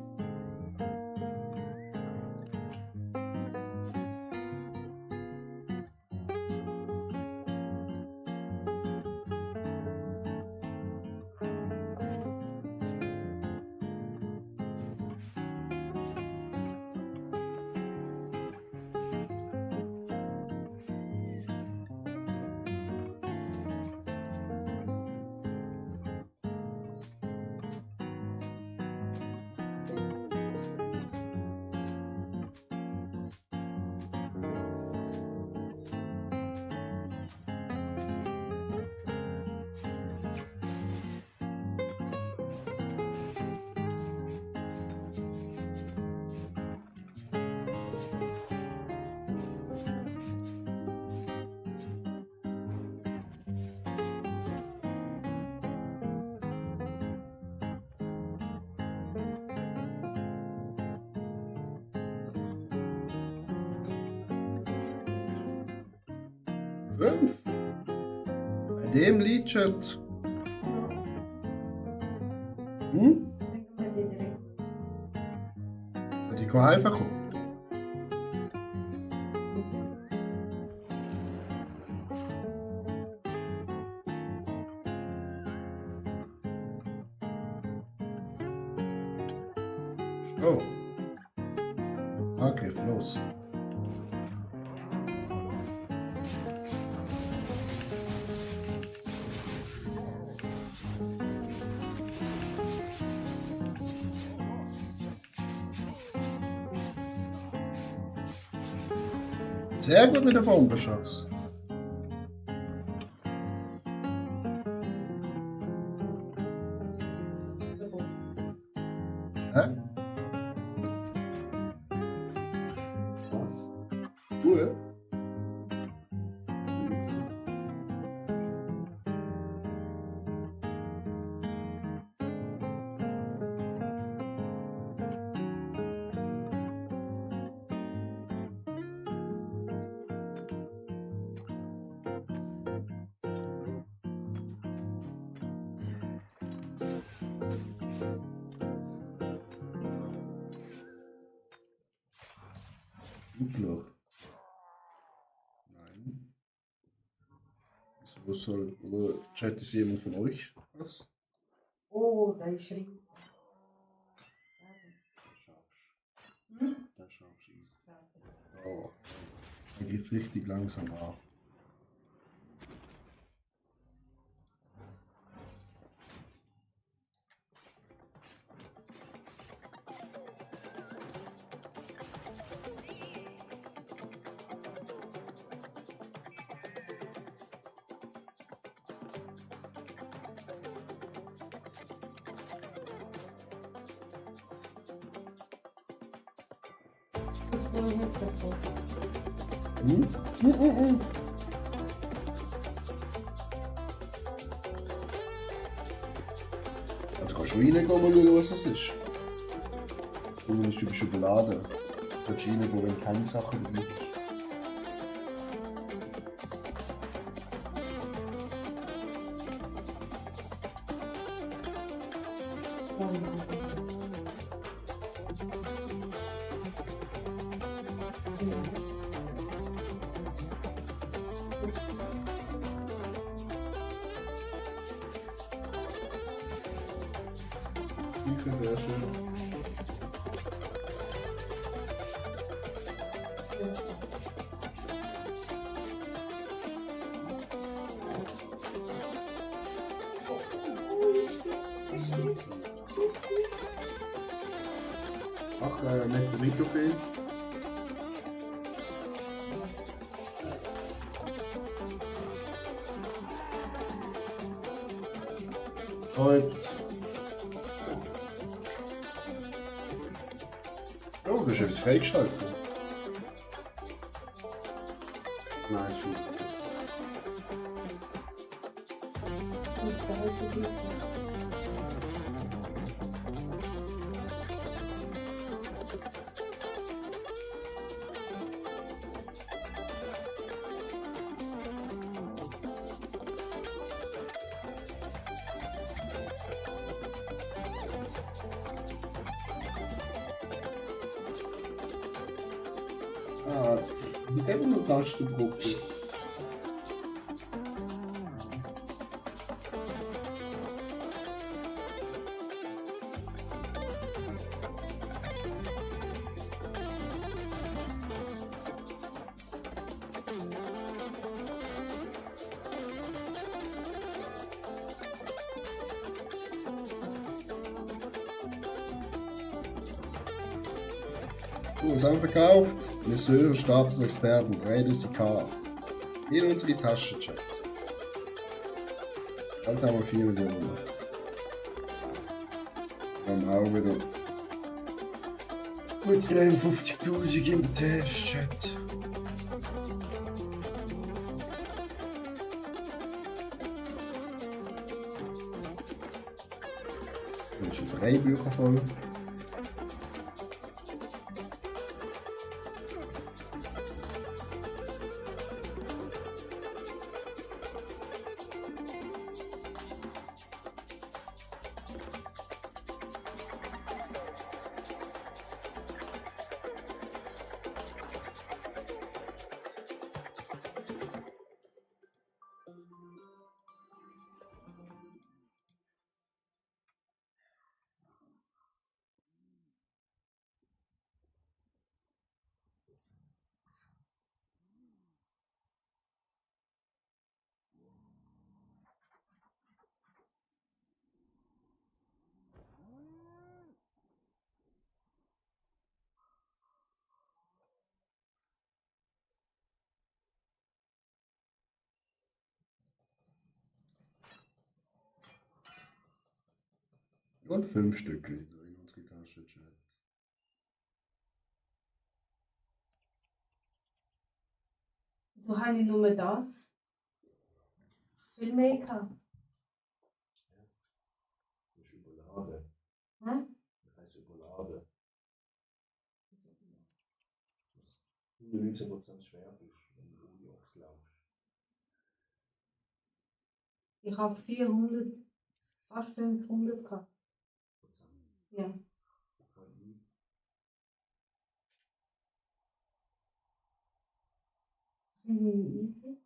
Fünf. Bei dem Lied, Chat. Hm? Bei den direkt. Soll die einfach kommen? Oh. Angriff, los. Sehr gut mit der Bombe, Schatz. Hä? Was? Ruhe? Flugloch. Nein. Wieso soll. Oder chat ist jemand von euch? Was? Oh, da ist riesig. Der Scharfschieß. Oh. Er geht richtig langsam ab. Das war jetzt davor. Hm? Du kannst schon reingehen und mal schauen, was das ist. Und dann ist über Schokolade. Du kannst reingehen, wenn keine Sachen dabei ist. Sehr schön. Ach, nette Mikrofon. Heute. Oh, du hast etwas freigeschaltet. Nein, ist schon. Ah, mit dem Tasten drücken. Zusammen verkauft. Monsieur, Statusexperten, 30k. In unsere Tasche, Chat. Bald haben wir 4 Millionen. Dann auch wieder mit 53.000 im Test, Chat. Und schon 3 Bücher voll. Und 5 Stück wieder in unsere Tasche, Chat. Wieso habe ich nur das? Viel mehr gehabt. Das ist überladen. Hm? Das heißt überladen. Dass du 19% schwer bist, wenn du ohne Ochs laufst. Ich habe 400, fast 500 gehabt. Ja. KI. Sind meine easy?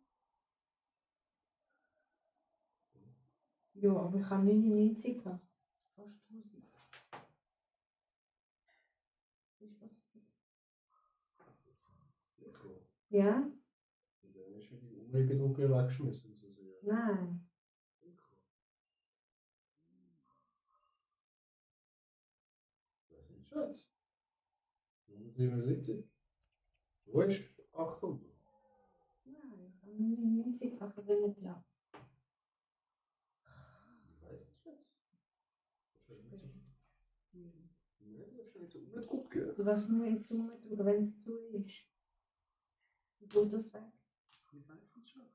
Ja, aber ich habe 99 gehabt. Fast 1000. Was ist passiert? Ja? Und dann hast du die Umlegedrucke weggeschmissen. So sehr. Nein. Das ist Schatz. 177. Wo ist 800? Nein, ich habe 99 gehabt von diesen Blau. Ich weiß nicht, Schatz. Nein, du darfst nicht so umdrucken. Du wirst nur jetzt umdrücken, wenn es zu ist. Wie geht das weg? Ich weiß nicht, Schatz.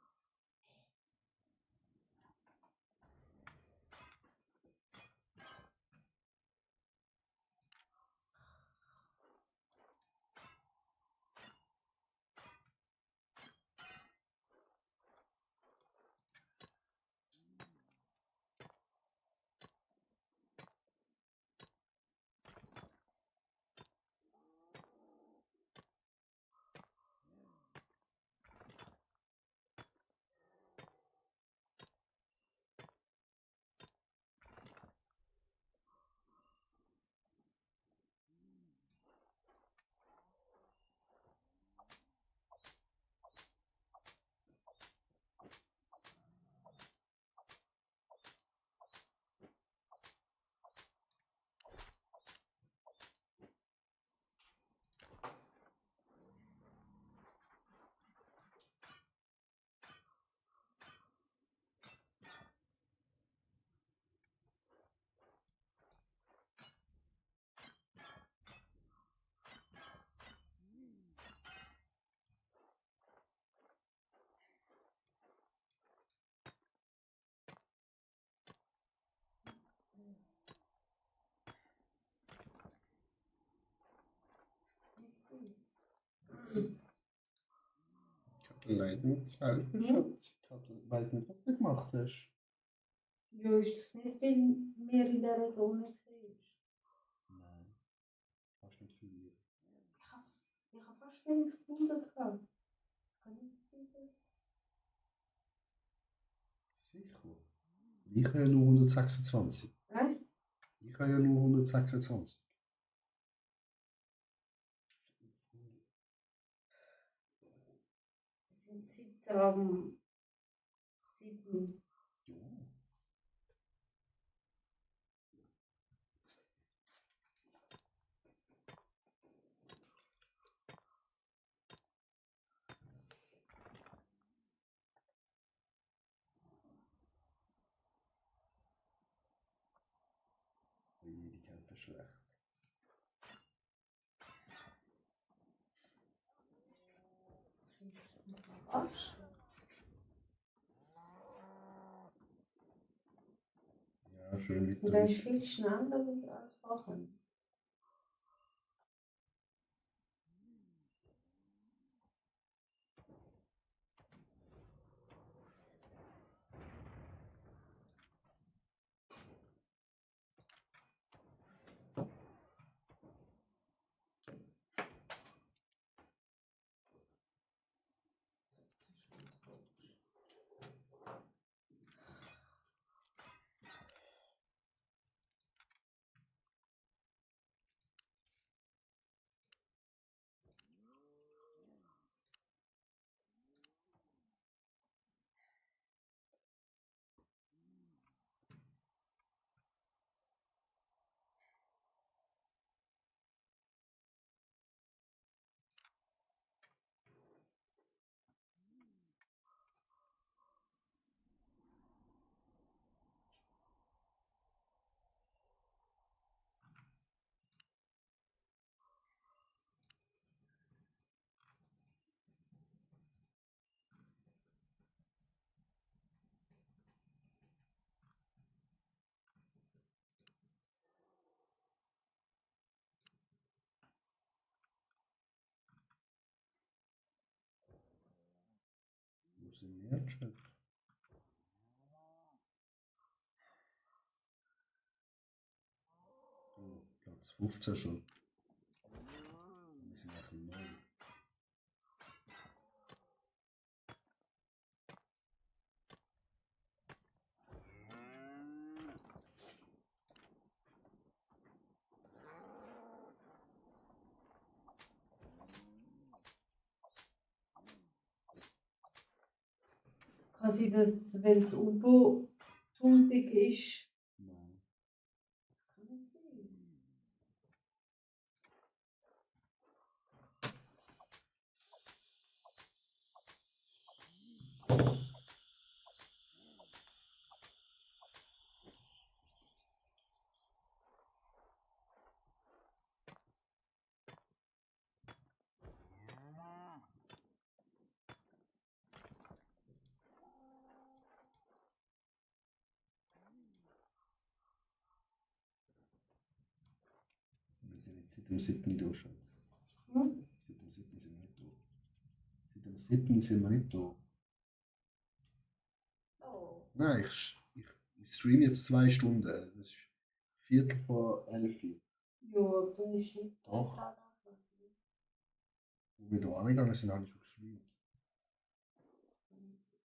Leid nicht helfen, Schatz. Ich weiß nicht, was du gemacht hast. Ja, ist das nicht, weil mir in dieser Sonne war? Nein. Fast nicht viel. Ich habe fast 500 gehabt. Kann nicht sein, dass. Sicher. Ich habe ja nur 126. Nein? Ich habe ja nur 126. Wir sind seit am 7. Ja. Ui, die kennt er schlecht. Arsch. Ja, schön Und weiter. dann ist viel schneller als vorher. Wo sind wir jetzt schon? Oh, Platz 15 schon. Wir sind nach dem 9. Kann sein, dass, wenn es über 1000 ist, Nein. das kann nicht sein. Wir sind jetzt seit dem 7. da, Schatz. Hm? Seit dem 7. sind wir nicht da. Seit dem 7. sind wir nicht da. Oh. Nein, ich streame jetzt 2 Stunden. Das ist Viertel vor 11 Uhr. Ja, dann ist nicht Doch. dran. Wo wir da angegangen sind, habe ich schon gestreamt.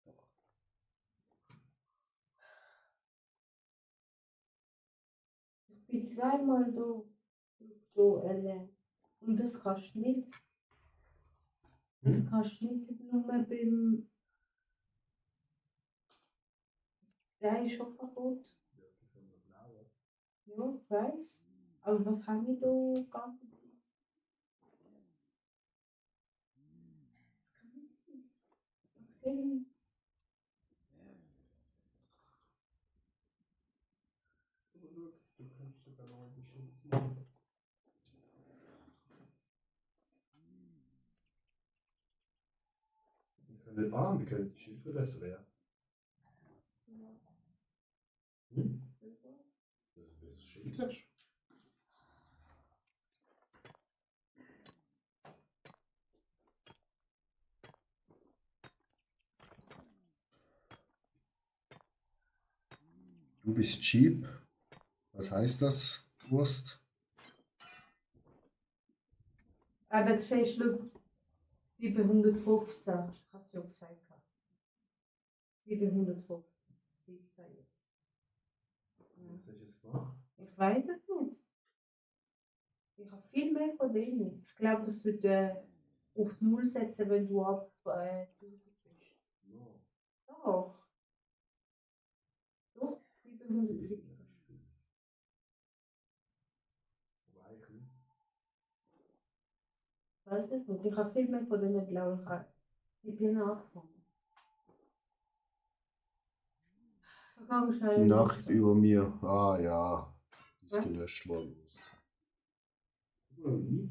Doch. Ich bin zweimal da. Und das kannst du nicht. Das kannst du nicht nur beim. Der ist schon kaputt. Ja, ich weiß. Aber was habe ich da ganze Zeit? Das kann nicht sein. Ich sehe ihn. Du kannst sogar noch ein bisschen machen. Wir können die Schilfe verbessern, ja. Hm? Das ist Schild hast. Du bist cheap. Was heißt das, Wurst? Aber siehst du, 715, hast du ja gesagt. 715, 17 jetzt. Ja. Was hast du jetzt gemacht? Ich weiß es nicht. Ich habe viel mehr von denen. Ich glaube, das wird auf Null setzen, wenn du ab 1000 bist. No. Doch. Doch, 717. Ich weiß es nicht. Ich habe viel mehr von denen, glaube ich, mit denen angefangen. Ich kann Die schnell Nachricht über mir. Ah ja. Die ist Was? gelöscht worden. Oder wie?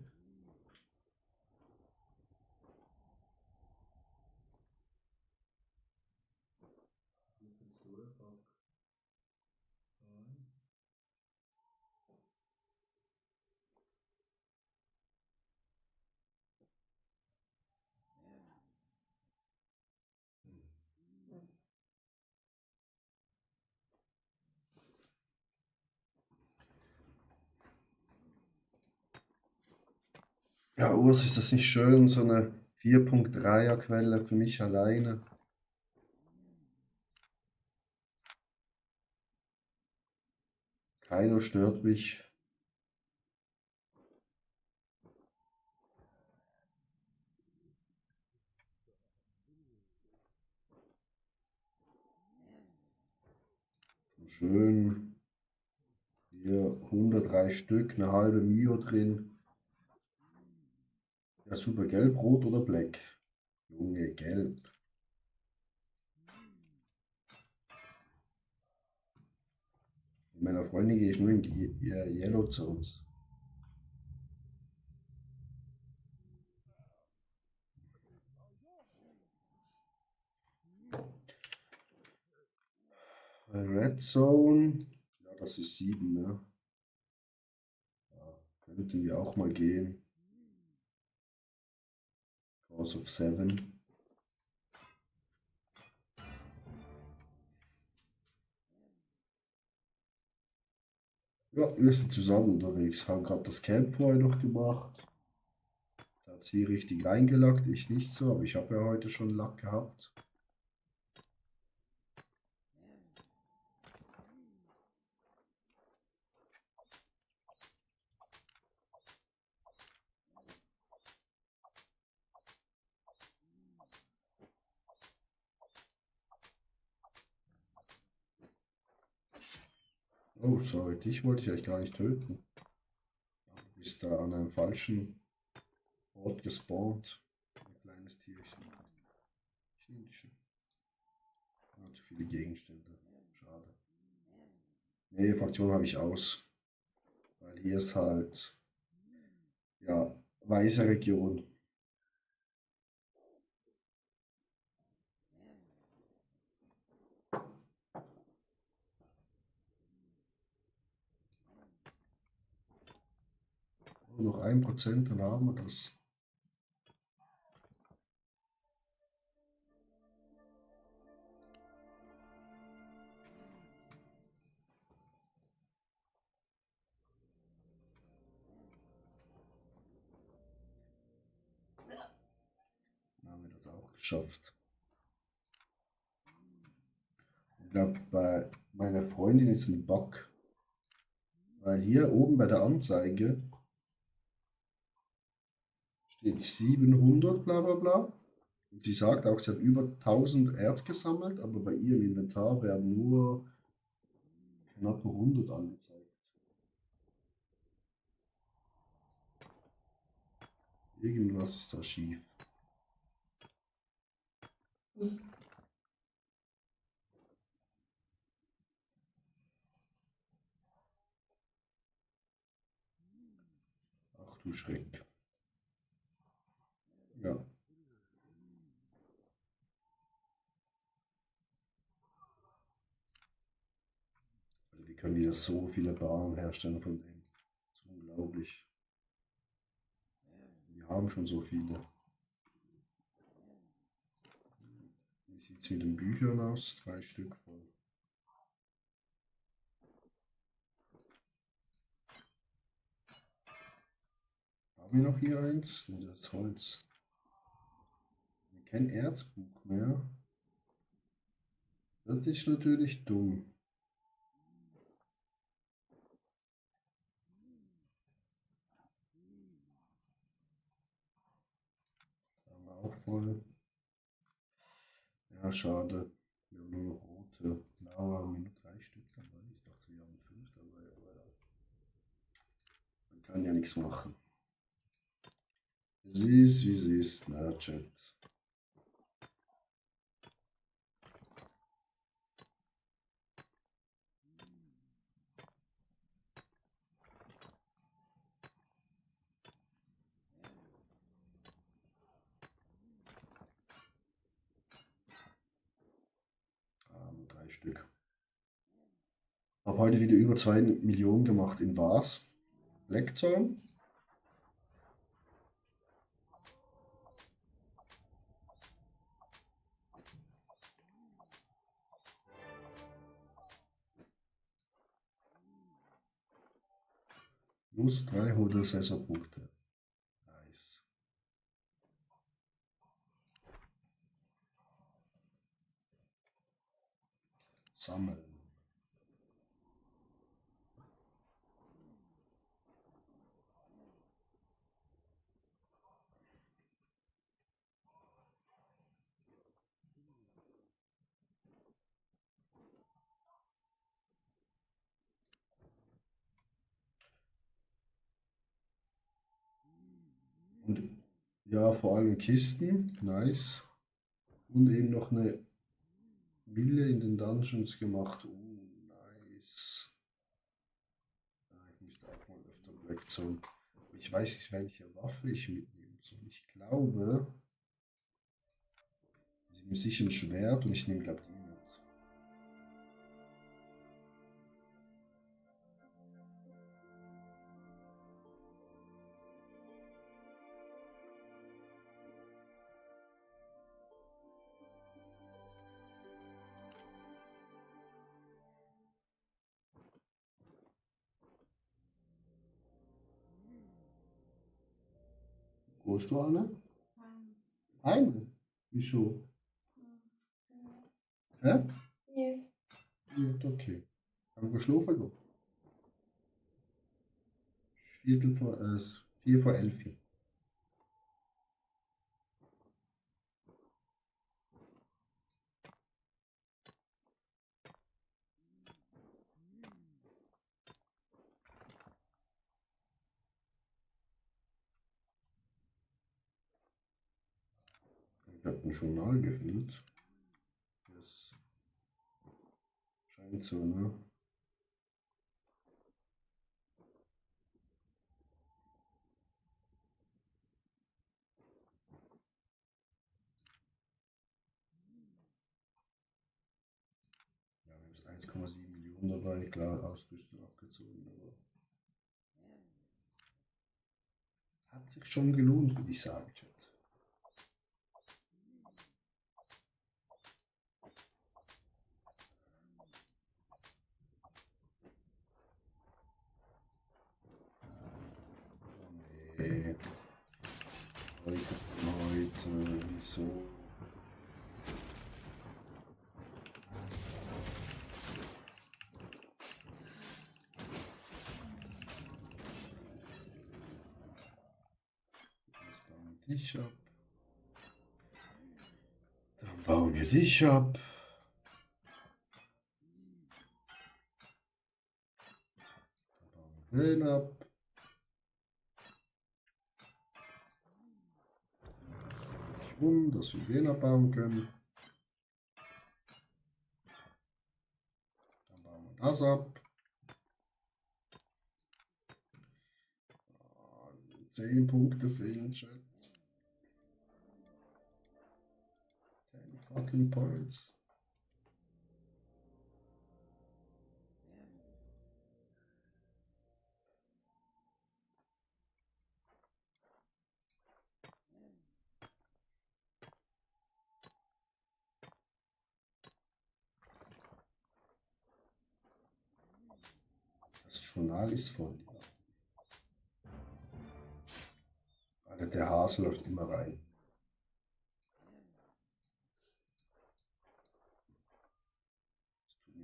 Ja, Urs, ist das nicht schön, so eine 4.3er Quelle für mich alleine? Keiner stört mich. Schön. Hier 103 Stück, eine halbe Mio drin. Ja, super. Gelb, rot oder black? Junge, gelb. Mit meiner Freundin gehe ich nur in Yellow Zones. Red Zone. Ja, das ist 7, ne? Ja, könnten wir auch mal gehen. Cause of 7. Ja, wir sind zusammen unterwegs. Haben gerade das Camp vorher noch gemacht. Da hat sie richtig reingelackt, ich nicht so, aber ich habe ja heute schon Lack gehabt. Oh, sorry, dich wollte ich eigentlich gar nicht töten. Du bist da an einem falschen Ort gespawnt. Ein kleines Tierchen. Ich nehme dich schon. Ja, zu viele Gegenstände. Schade. Nee, Fraktion habe ich aus. Weil hier ist halt, ja, weiße Region. Oh, noch 1%, dann haben wir das. Dann haben wir das auch geschafft. Ich glaube, bei meiner Freundin ist ein Bug. Weil hier oben bei der Anzeige steht 700 bla bla bla. Und sie sagt auch, sie hat über 1000 Erz gesammelt, aber bei ihrem Inventar werden nur knappe 100 angezeigt. Irgendwas ist da schief. Ach du Schreck. Ja. Also wie können wir so viele Baren herstellen von denen? Das ist unglaublich. Wir haben schon so viele. Wie sieht es mit den Büchern aus? 3 Stück voll. Haben wir noch hier eins? Nee, das ist Holz. Kein Erzbuch mehr. Das ist natürlich dumm. Das haben wir auch voll. Ja, schade. Wir haben nur noch rote. Blaue haben wir nur 3 Stück dabei. Ich dachte, wir haben 5 dabei, aber ja. Man kann ja nichts machen. Es ist, wie es ist, ne, Chat. Nur 3 Stück. Habe heute wieder über 2 Millionen gemacht in was? Blackzone. Plus 300 Saisonpunkte. Nice. Sammeln. Und ja, vor allem Kisten. Nice. Und eben noch eine Mille in den Dungeons gemacht. Nice. Ja, ich müsste auch mal öfter Blackzone. Ich weiß nicht, welche Waffe ich mitnehmen soll. Ich glaube, ich nehme sicher ein Schwert und ich nehme, glaube ich, die mit. Brauchst du eine? Eine? Wieso? Hä? Ja. Gut, okay. Haben wir geschlafen? Gut. Viertel vor, 4 vor 11. Ich habe ein Journal gefüllt. Das scheint so, ne? Ja, wir haben jetzt 1,7 Millionen dabei. Klar, Ausrüstung abgezogen, aber hat sich schon gelohnt, würde ich sagen, Chat. Nee. Heute, wieso? Jetzt bauen wir dich ab. Dann bauen wir dich ab. Dann bauen wir den ab. Dass wir den abbauen können. Dann bauen wir das ab. 10 Punkte fehlen, Chat. 10 fucking points. Das Journal ist voll. Alter, der Hase läuft immer rein.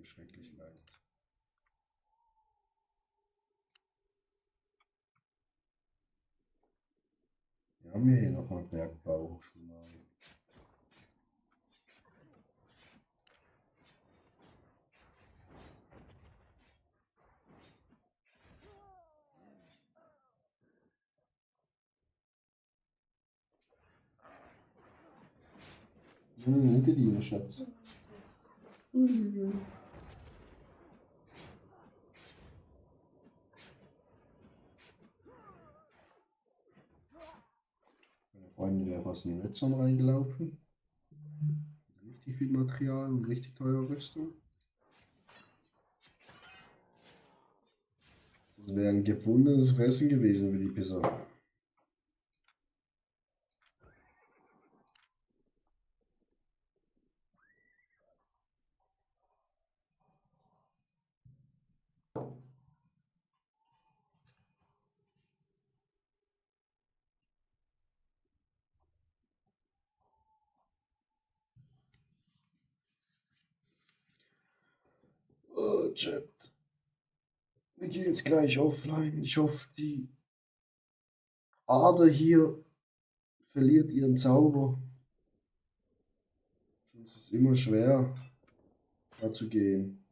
schrecklich leid. Wir haben hier nochmal Bergbau schon mal. Hinter dir, Schatz. Mhm. Meine Freundin wäre fast in den Redstone reingelaufen. Richtig viel Material und richtig teure Rüstung. Das wäre ein gefundenes Fressen gewesen für die Pisser. Oh, Chat. Wir gehen jetzt gleich offline. Ich hoffe, die Ader hier verliert ihren Zauber. Es ist immer schwer, da zu gehen.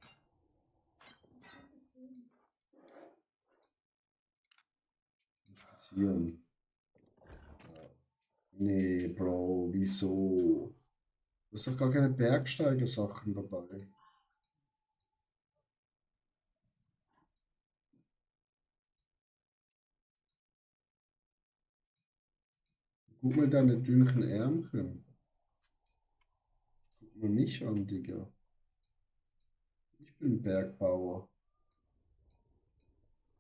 Spazieren. Ja. Nee, Bro, wieso? Du hast doch gar keine Bergsteiger-Sachen dabei. Guck mal deine dünnen Ärmchen. Guck mal mich an, Digga. Ich bin Bergbauer.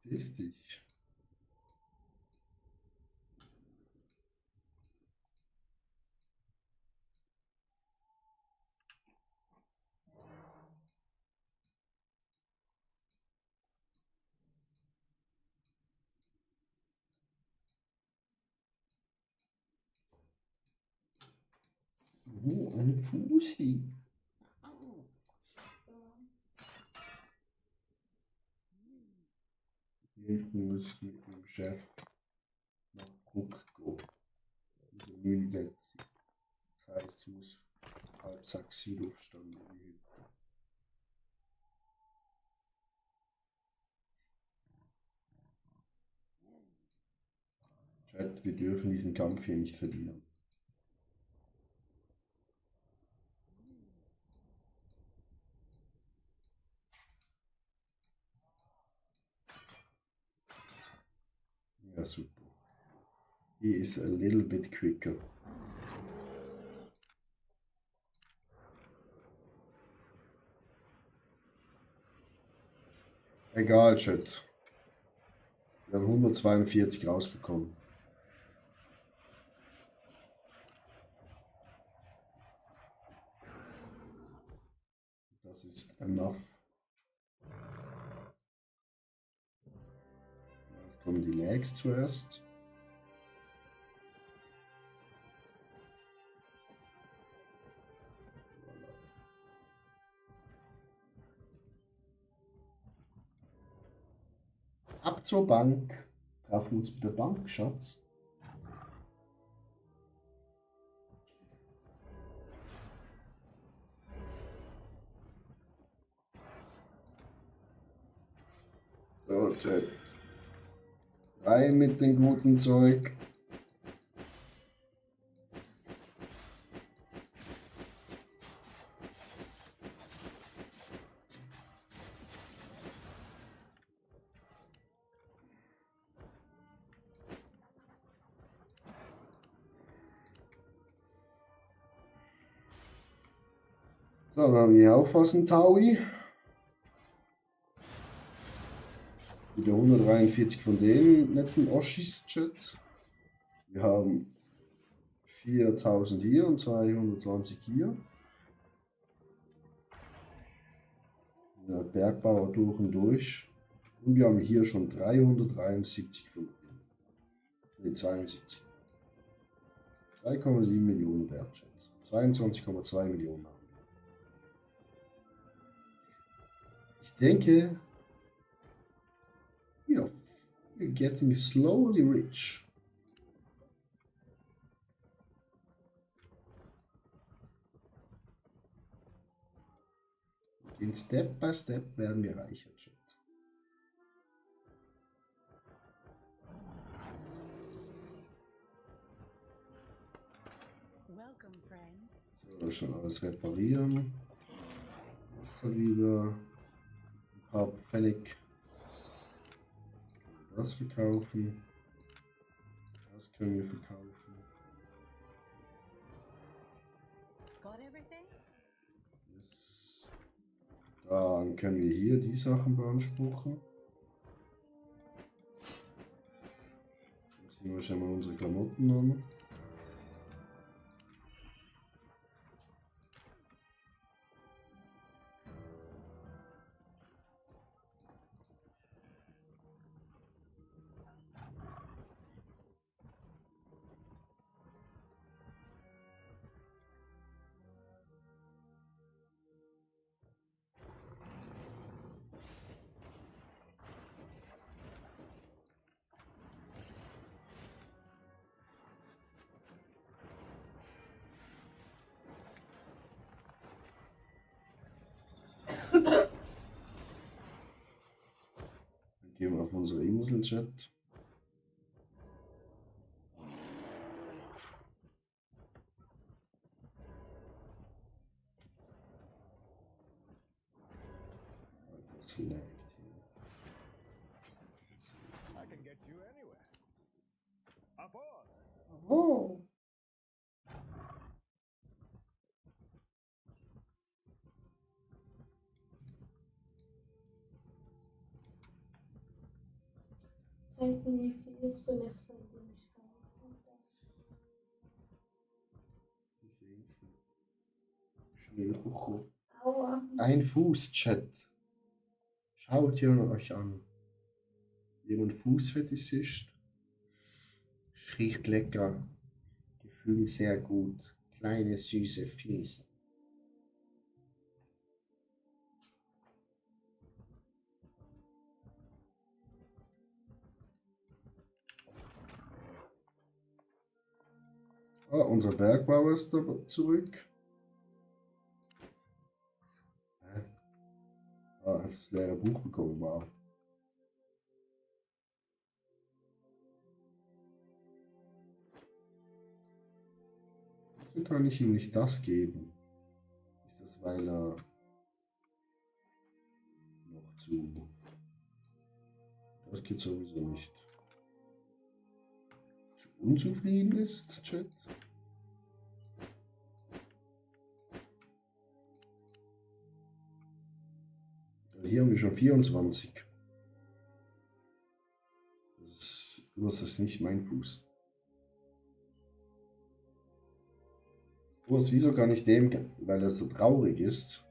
Piss dich. Oh, ein Fusi. Ich muss mit dem Chef nach Bruck gehen. Diese Mühle. Das heißt, ich muss halb 6 wieder aufstehen. in die Hütte. Chat, wir dürfen diesen Kampf hier nicht verlieren. Ja, super. He is a little bit quicker. Egal, Chat. Wir haben 142 rausbekommen. Das ist enough. Jetzt kommen die Lags zuerst. Ab zur Bank. Treffen wir uns mit der Bank, Schatz. So, Chat. Rein mit dem guten Zeug. So, wir haben hier auch was ein Taui. Wieder 143 von den netten Oschis, Chat. Wir haben 4000 hier und 220 hier. Der Bergbauer durch und durch. Und wir haben hier schon 373 von denen. Ne, 72. 2,7 Millionen Wertschätzung. 22,2 Millionen haben wir. denke, ja, we're getting slowly rich. Wir gehen Step by Step, werden wir reicher, Chat. Welcome, friend. So, schon alles reparieren. Das hat wieder ein paar Pfennig. Das verkaufen. Das können wir verkaufen. Got everything? Das. Dann können wir hier die Sachen beanspruchen. Jetzt ziehen wir schon mal unsere Klamotten an. Dann gehen wir auf unsere Insel, Chat. Das laggt hier. I can get you anywhere. Aboard! Oh. Zeig mir, wie viel es vielleicht von dem Schrank. Die sehen es nicht. Schnell hoch. Aua. Ein Fuß, Chat. Schaut ihr euch an. Jemand Fußfetischist? Riecht lecker. Gefühl sehr gut. Kleine süße Füße. Ah, unser Bergbauer ist da zurück. Hä? Ah, hat das leere Buch bekommen, wow. Wieso kann ich ihm nicht das geben? Ist das, weil er noch zu... Das geht sowieso nicht. Zu unzufrieden ist, Chat? Hier haben wir schon 24. Das ist nicht mein Fuß. Wieso kann ich dem, weil er so traurig ist,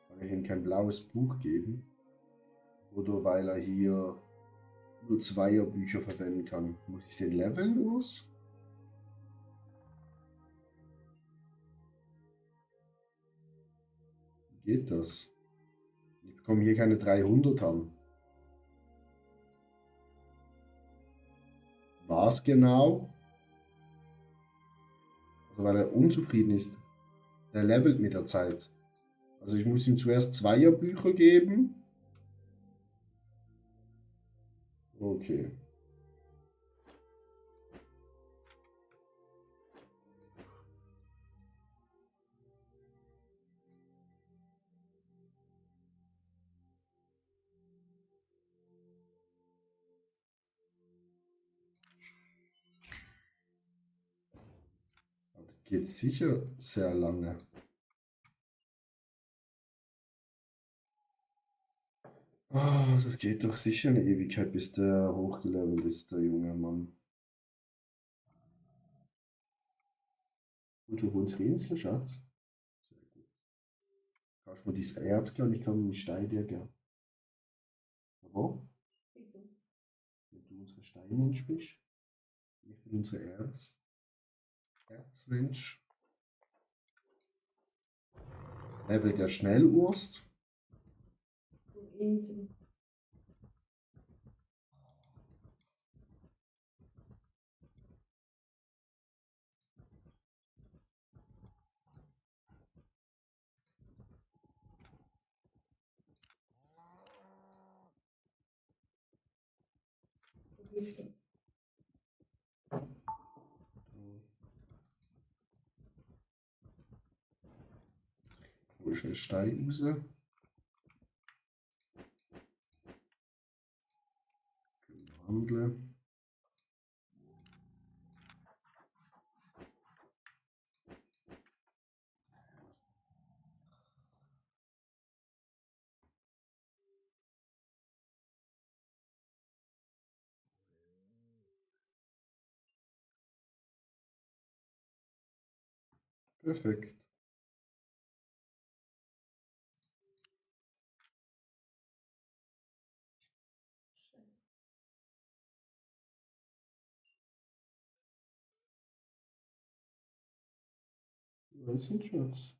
kann ich ihm kein blaues Buch geben? Oder weil er hier nur Zweierbücher verwenden kann? Muss ich den leveln, Urs? Wie geht das? Ich bekomme hier keine 300 an. Was genau? Also weil er unzufrieden ist. Der levelt mit der Zeit. Also ich muss ihm zuerst Zweierbücher geben. Okay. Aber das geht sicher sehr lange. Ah, das geht doch sicher eine Ewigkeit, bis der hochgelevelt ist, der junge Mann. Und schon auf unsere Insel, Schatz. Sehr gut. Kannst du mir dieses Erz geben? Ich kann den Stein dir geben. Aber, Wieso? wenn du unsere Steinmensch bist, ich bin unsere Erzmensch. Levelt der schnell, Urst? Du Insel. Hol schnell Stein raus. Können wir handeln. Perfekt. Was sind Schatz?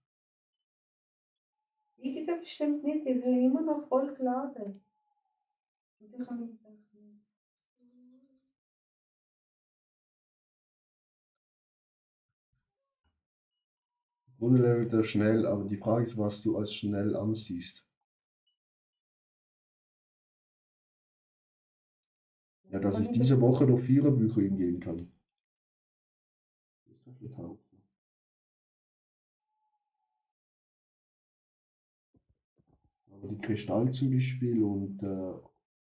Ich gibt es bestimmt nicht, ich bin immer noch voll geladen. Und ich kann jetzt einfach nicht. Runde levelt er schnell, aber die Frage ist, was du als schnell ansiehst. Ja, dass ich diese Woche noch 4er Bücher ihm geben kann. Das ist doch ein Haufen. Aber die Kristall zum Beispiel und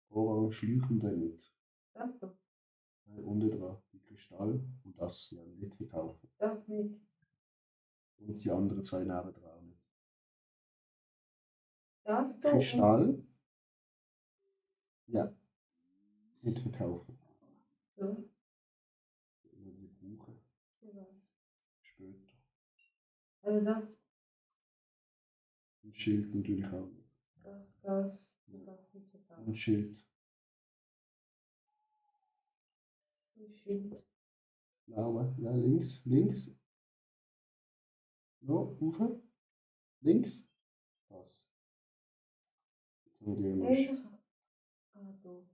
Orange leuchten da nicht. Das doch. Unten dran, die Kristall und das ja nicht verkaufen. Das nicht. Und die anderen zwei Namen dran nicht. Das doch. Kristall? Ja. Nicht verkaufen. So. Nur die Buche Für was? später. Also das, Und Schild natürlich auch nicht. das nicht verkauft. Und Schild. Schild. Name. Ja, links. Links. No, Ufer. Links. Das. So, die Einfach. Ah, da.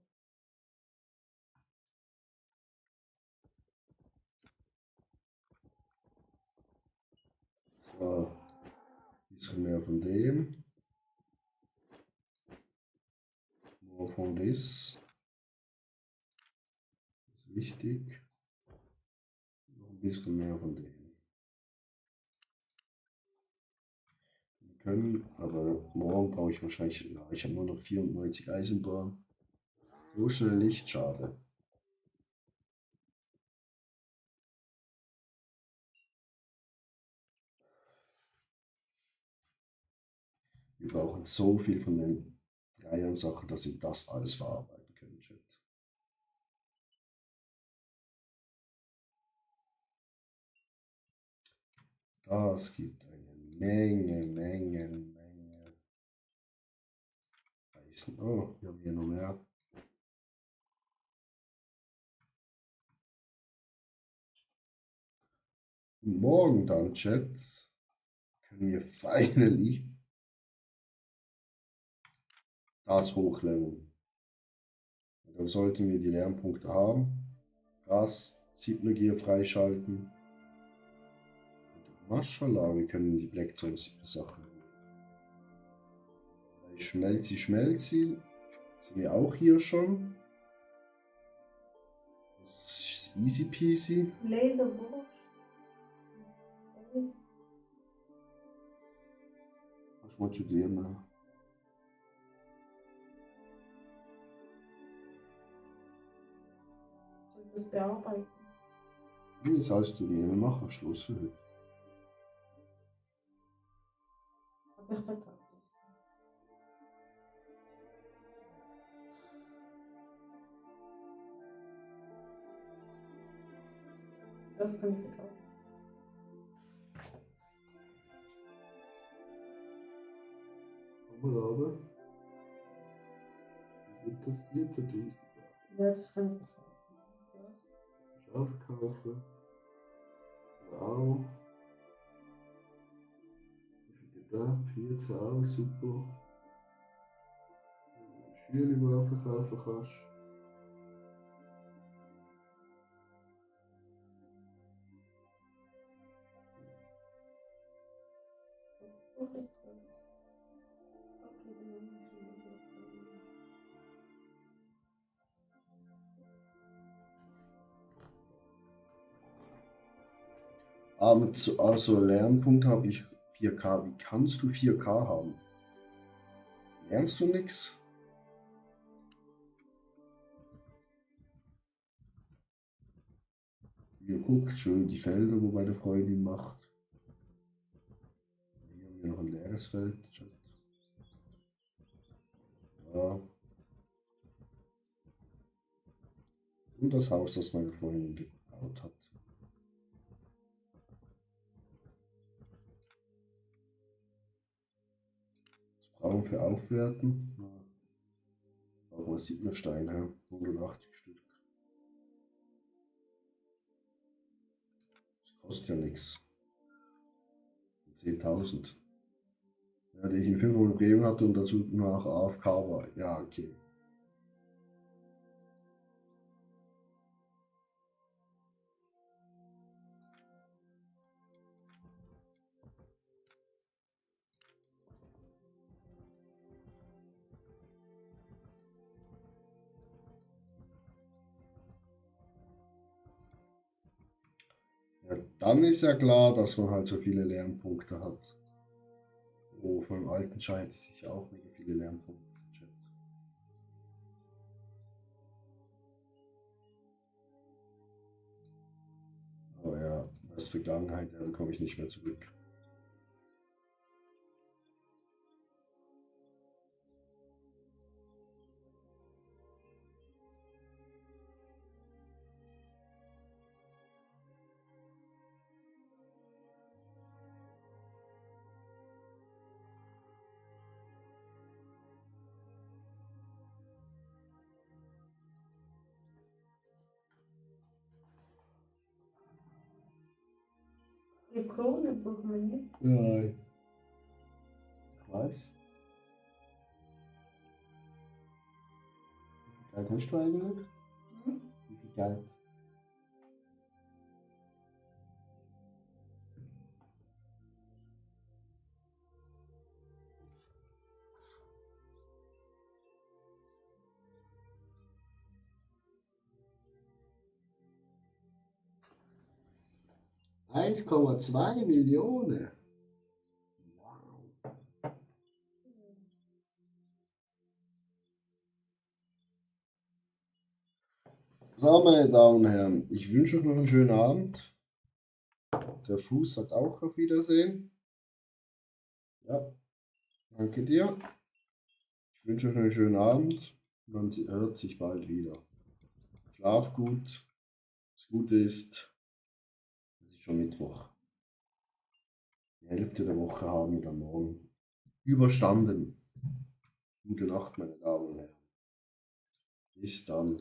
So. Bisschen mehr von dem. More von das. Das ist wichtig. Noch ein bisschen mehr von dem. Wir können, aber morgen brauche ich wahrscheinlich, ja, ich habe nur noch 94 Eisenbahn. So schnell nicht, schade. Wir brauchen so viel von den Sachen, dass wir das alles verarbeiten können, Chat. Das gibt eine Menge Eisen. Oh, wir haben hier noch mehr. Und morgen dann, Chat, können wir finally das hochleveln. Dann sollten wir die Lernpunkte haben. Gas, 7er Gear freischalten. Und Maschallah, wir können die Blackzone 7 Sachen. Schmelzi. Sind wir auch hier schon. Das ist easy peasy. Lederwurst. Kannst du mal zu dir machen. Und das bearbeiten. Wie sagst du mir? Wir machen Schluss für heute. Aber ich verkaufe das. Das kann ich verkaufen. Komm mal runter. Wird das 14.000? Ja, das kann ich verkaufen. Das. Aufkaufen. Wow. Wie viel da? 14 auch, super. Stühle überall verkaufen kannst. Was brauche ich da? Okay, dann machen wir schon mal das. Also Lernpunkt habe ich 4K. Wie kannst du 4K haben? Lernst du nichts? Ihr guckt schön die Felder, wo meine Freundin macht. Hier haben wir noch ein leeres Feld. Chat. Ja. Und das Haus, das meine Freundin gebaut hat. Das brauchen wir für Aufwerten. Ja. Brauchen wir 7er Steine, 180 Stück. Das kostet ja nichts. 10.000. Ja, die ich in 500 Premium hatte und dazu nach AFK war. Ja, okay. Ja, dann ist ja klar, dass man halt so viele Lernpunkte hat. Oh, von dem alten Chai hätte ich sicher auch mega viele Lernpunkte. Chat. Aber ja, das ist Vergangenheit, da komme ich nicht mehr zurück. Die Krone brauchen wir nicht. Nein. Ich weiß. Wie viel Geld hast du eigentlich? Hm? Wie viel Geld? $1,2 Millionen. Wow. So, meine Damen und Herren, ich wünsche euch noch einen schönen Abend. Der Fuß sagt auch auf Wiedersehen. Ja, danke dir. Ich wünsche euch noch einen schönen Abend. Man hört sich bald wieder. Schlaf gut. Das Gute ist, es ist schon Mittwoch. Die Hälfte der Woche haben wir dann morgen überstanden. Gute Nacht, meine Damen und Herren. Bis dann.